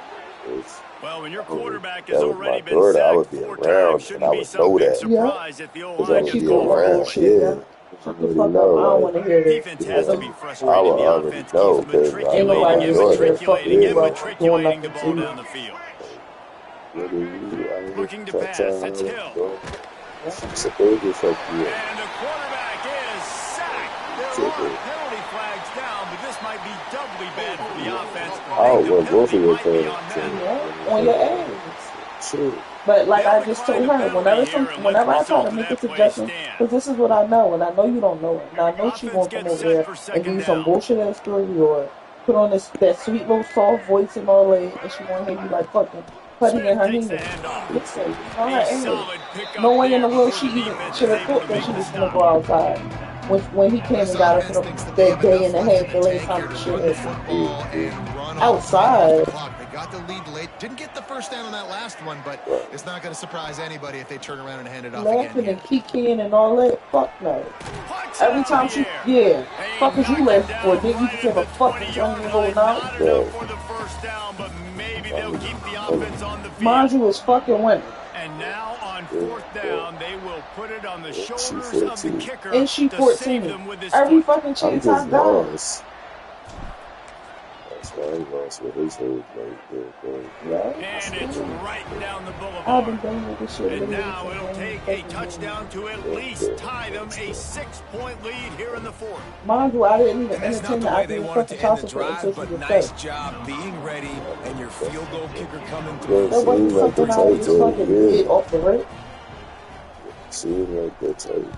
S9: it's,
S1: Well, when your
S9: I mean,
S1: quarterback has
S9: that was my
S1: already been
S9: daughter, I
S1: sacked
S9: would be
S1: 4 times,
S9: around and
S1: shouldn't
S9: I
S1: be
S9: would
S1: some
S9: know
S1: big
S9: that.
S7: Yep.
S1: surprise if the
S9: Because I
S1: O-line
S7: And
S9: would
S7: she
S1: gets
S9: be
S7: get
S1: called for
S7: more
S9: around.
S1: holding.
S7: bullshit,
S9: Yeah.
S7: yeah.
S9: You
S7: Shut the
S9: already
S7: fuck up.
S9: know,
S7: I don't
S9: like,
S7: want to hear this.
S1: Defense has to
S7: Because
S9: yeah.
S1: be
S9: I
S1: frustrated.
S9: would
S1: The
S9: already
S1: offense keeps
S9: know because I
S7: ain't
S9: know
S1: matriculating
S9: my
S7: nobody
S1: and
S7: over
S9: daughter.
S7: here
S1: matriculating
S7: fucking
S1: and
S7: you
S9: Yeah.
S7: up doing
S1: matriculating the
S7: nothing to
S1: ball
S7: you.
S1: down the field.
S9: What are you out here
S1: Looking to pass. It's
S9: ta-ta,
S1: Hill.
S9: bro? She's supposed to fuck you up.
S1: And the quarterback is sacked. There
S9: Take
S1: are
S9: it.
S1: penalty flags down, but this might be doubly bad for the offense.
S9: I
S1: Think
S9: don't
S1: the
S9: want both
S1: penalty
S9: of your
S1: might be
S9: parents
S1: on
S9: to
S1: them.
S7: Yeah, on your ass.
S9: shit.
S7: But like
S1: They'll
S7: I just
S1: decline
S7: told
S1: the
S7: her,
S1: penalty here, and let the
S7: whenever I try to
S1: result of
S7: make a
S1: that play
S7: suggestion,
S1: stand.
S7: because this is what I know, and I know you don't know it, and I know she
S1: Offense
S7: won't come
S1: gets
S7: over
S1: set
S7: there
S1: for
S7: and give
S1: second
S7: you some
S1: down.
S7: bullshit ass story or put on that sweet little soft voice and all that, and she want to hear you like fucking putty in
S1: Smith
S7: her
S1: takes the
S7: hand.
S1: handoff.
S7: Listen, she's on her
S1: A
S7: ass.
S1: solid
S7: No
S1: pickup
S7: way in
S1: there
S7: the world
S1: before
S7: she
S1: the
S7: even
S1: defense
S7: should
S1: is
S7: have
S1: able
S7: thought
S1: to
S7: that
S1: make
S7: she
S1: the
S7: was gonna
S1: stop.
S7: go outside when he came
S3: This
S7: and got her
S3: offense
S7: for
S3: thinks that they
S7: that
S3: have
S7: day
S3: enough
S7: and a
S3: left
S7: half
S3: in
S7: the
S3: the
S7: last
S3: tank
S7: time
S3: here
S7: the
S3: to
S7: shit
S3: run the
S7: happened.
S3: football and run off the
S7: Outside.
S3: clock. They got the lead late. Didn't get the first down on that last one, but it's not going to surprise anybody if they turn around and hand it off again
S7: Laughing
S3: here.
S7: and kikiing and all that. Fuck no.
S1: Punts it
S7: Every
S1: out of
S7: time
S1: the
S7: she,
S1: air.
S7: yeah.
S1: They
S7: Fuck is you
S1: knock him
S7: laughing for?
S1: down
S7: Didn't you
S1: right
S7: just
S1: at
S7: have a
S1: the
S7: fucking
S1: 20-yard
S7: 20-year-old
S1: line.
S7: now?
S1: Not enough for the first down, but maybe they'll keep the offense on the
S7: Mind
S1: field.
S7: you, it's fucking winter.
S1: And now on On fourth down, they will put it on the shoulders of the kicker
S7: And she
S1: to
S7: 14.
S1: save them with his
S7: Every
S1: foot.
S7: fucking
S9: I'm
S7: chance I
S9: just
S7: got.
S9: lost. That's why he lost with his whole play.
S7: Yeah,
S1: And it's right down the
S7: I've been
S1: boulevard.
S7: dealing with this shit.
S1: And
S7: literally
S1: now it'll
S7: since
S1: take a touchdown to at least tie them a 6-point lead here in the fourth.
S7: mind you, I didn't even
S2: And that's
S7: entertain
S2: not
S7: the
S2: the way
S7: idea
S2: they
S7: of
S2: wanted
S7: fucking
S2: to end
S7: child
S2: the
S7: support
S2: drive,
S7: until she
S2: but
S7: was
S2: nice
S7: sick.
S2: job being ready and your field goal kicker coming
S9: Yeah,
S2: through.
S7: That wasn't
S9: seems like the
S7: something I
S9: type
S7: just
S9: to,
S7: fucking did
S9: yeah.
S7: off the rip.
S9: Seems like the type.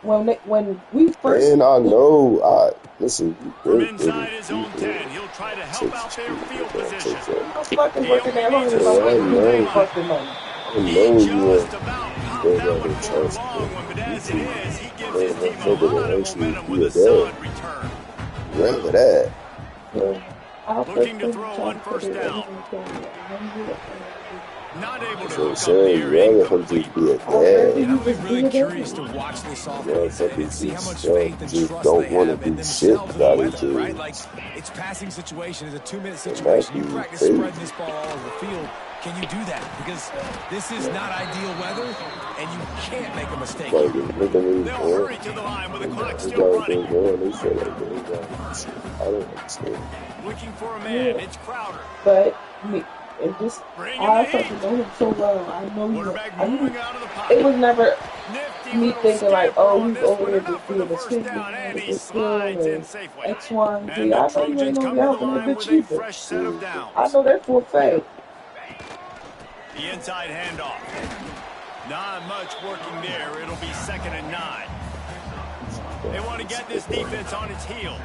S7: When we first,
S9: And I know, listen,
S1: From inside his own 10, he'll try to help out their field position.
S7: I was fucking
S1: He
S7: working
S1: only
S7: that hard
S1: needs a
S7: if I
S1: second
S7: wasn't
S1: to
S7: getting
S1: aim
S7: any
S1: on it.
S7: fucking money.
S9: I
S1: He
S9: know you
S1: just
S9: want
S1: about popped
S9: to
S1: that one
S9: have a
S1: for a
S9: chance
S1: long one, but as it is, he gives his team a
S9: to
S1: lot of
S9: actually
S1: momentum
S9: be
S1: with
S9: a
S1: a
S9: dad.
S1: solid return.
S9: Rather that.
S7: So I'll
S1: Looking to
S7: first
S1: throw
S7: try
S1: on
S7: to
S1: first
S7: put it
S1: down. Not able to
S9: That's what I'm
S1: hook up
S9: saying.
S1: there,
S9: You rather him
S1: incomplete.
S9: just be a
S7: I'd rather
S9: dad.
S2: And
S7: you
S2: I'm
S7: just be
S2: really
S7: a
S2: curious
S7: daddy.
S2: to watch this offense and
S9: Motherfuckers
S2: see how much
S9: just,
S2: faith and
S9: just
S2: trust
S9: don't
S2: they
S9: want
S2: have
S9: to
S2: in
S9: do shit
S2: themselves and
S9: about
S2: the
S9: each
S2: weather, right?
S9: other.
S2: Like, it's passing situation. It's a 2-minute
S9: It
S2: situation.
S9: might
S2: You
S9: be
S2: practice
S9: crazy.
S2: spreading this ball all over the field. Can you do that? Because this is not ideal weather, and you can't make a mistake
S9: Like,
S2: here.
S9: look at me
S1: They'll
S9: going.
S1: hurry to the line with the clock
S9: They
S1: still
S9: got
S1: running.
S9: things going. They feel like they got shit. I don't understand.
S1: Looking for a man.
S7: Yeah,
S1: It's Crowder.
S7: but me, it just
S1: Bringing
S7: I
S1: the
S7: fucking
S1: heat.
S7: know him so well. I know you.
S1: Quarterback
S7: I
S1: moving
S7: knew
S1: out of the
S7: it
S1: pocket.
S7: was never
S1: Nifty
S7: me
S1: little
S7: thinking like,
S1: scamper
S7: oh,
S1: on
S7: he's
S1: this
S7: over
S1: one,
S7: here just
S1: enough for
S7: being
S1: the
S7: a
S1: first
S7: stick
S1: down, and
S7: to
S1: he
S7: get killed
S1: slides in
S7: or
S1: safely.
S7: X, Y, and
S1: And
S7: Z.
S1: the
S7: I know you ain't
S1: Trojans
S7: gonna
S1: come
S7: be
S1: to the
S7: helping a
S1: line
S7: bitch
S1: with a
S7: either.
S1: fresh set of
S7: I
S1: downs.
S7: know that for a fact.
S1: The inside handoff. Not much working there. It'll be 2nd and 9. They want to get this defense on its heels.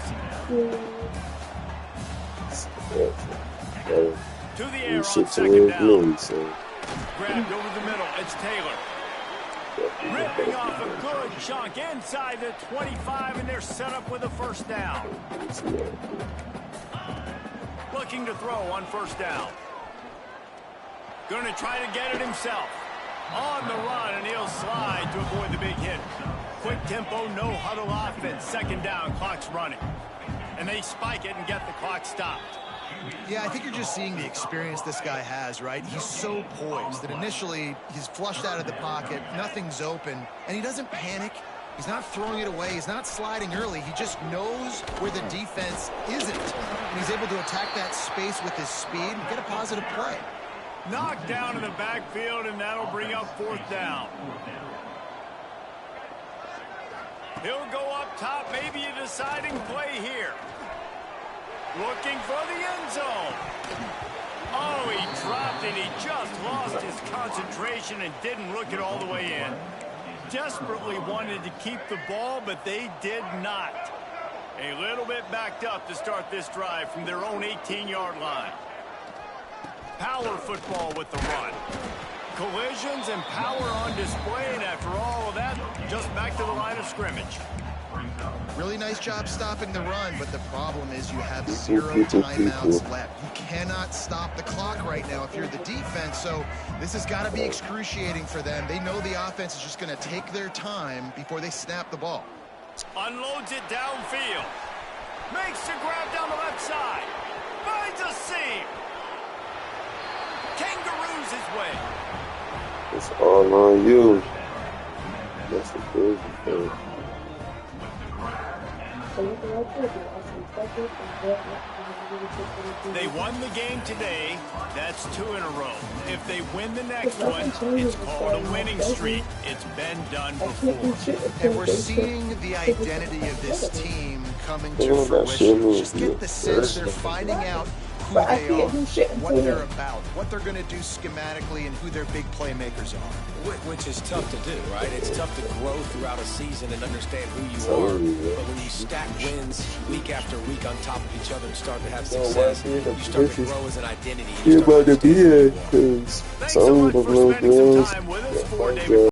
S1: To the air
S9: You
S1: on
S9: shit to
S1: 2nd
S9: where
S1: down.
S9: me, so
S1: Grabbed over the middle. It's Taylor. Ripping off a good chunk inside the 25, and they're set up with a first down. Looking to throw on first down. Going to try to get it himself. On the run, and he'll slide to avoid the big hit. Quick tempo, no huddle offense. 2nd down, clock's running. And they spike it and get the clock stopped.
S3: Yeah, I think you're just seeing the experience this guy has, right? He's so poised that initially he's flushed out of the pocket, nothing's open, and he doesn't panic. He's not throwing it away. He's not sliding early. He just knows where the defense isn't. And he's able to attack that space with his speed and get a positive play.
S1: Knocked down in the backfield, and that'll bring up 4th down. He'll go up top, maybe a deciding play here. Looking for the end zone. Oh, he dropped it. He just lost his concentration and didn't look it all the way in. Desperately wanted to keep the ball, but they did not. A little bit backed up to start this drive from their own 18-yard line. Power football with the run. Collisions and power on display, and after all of that, just back to the line of scrimmage.
S3: Really nice job stopping the run, but the problem is you have 0 timeouts left. You cannot stop the clock right now if you're the defense, so this has got to be excruciating for them. They know the offense is just going to take their time before they snap the ball.
S1: Unloads it downfield. Makes the grab down the left side. Finds a seam. Kangaroos his way.
S9: it's all on you. That's the crazy thing.
S1: They won the game today. That's 2 in a row. If they win the next one, it's called a winning streak. It's been done before.
S3: And we're seeing the identity of this team coming to fruition. Just get the sense they're finding out who they are, what they're about, what they're going to do schematically, and who their big playmakers are.
S2: Which is tough to do, right? It's tough to grow throughout a season and understand who you are. But when you stack wins week after week on top of each other and start to have success, you start to grow as an identity.
S9: You're about to be here, because
S1: Thanks so much for spending some time with us for David.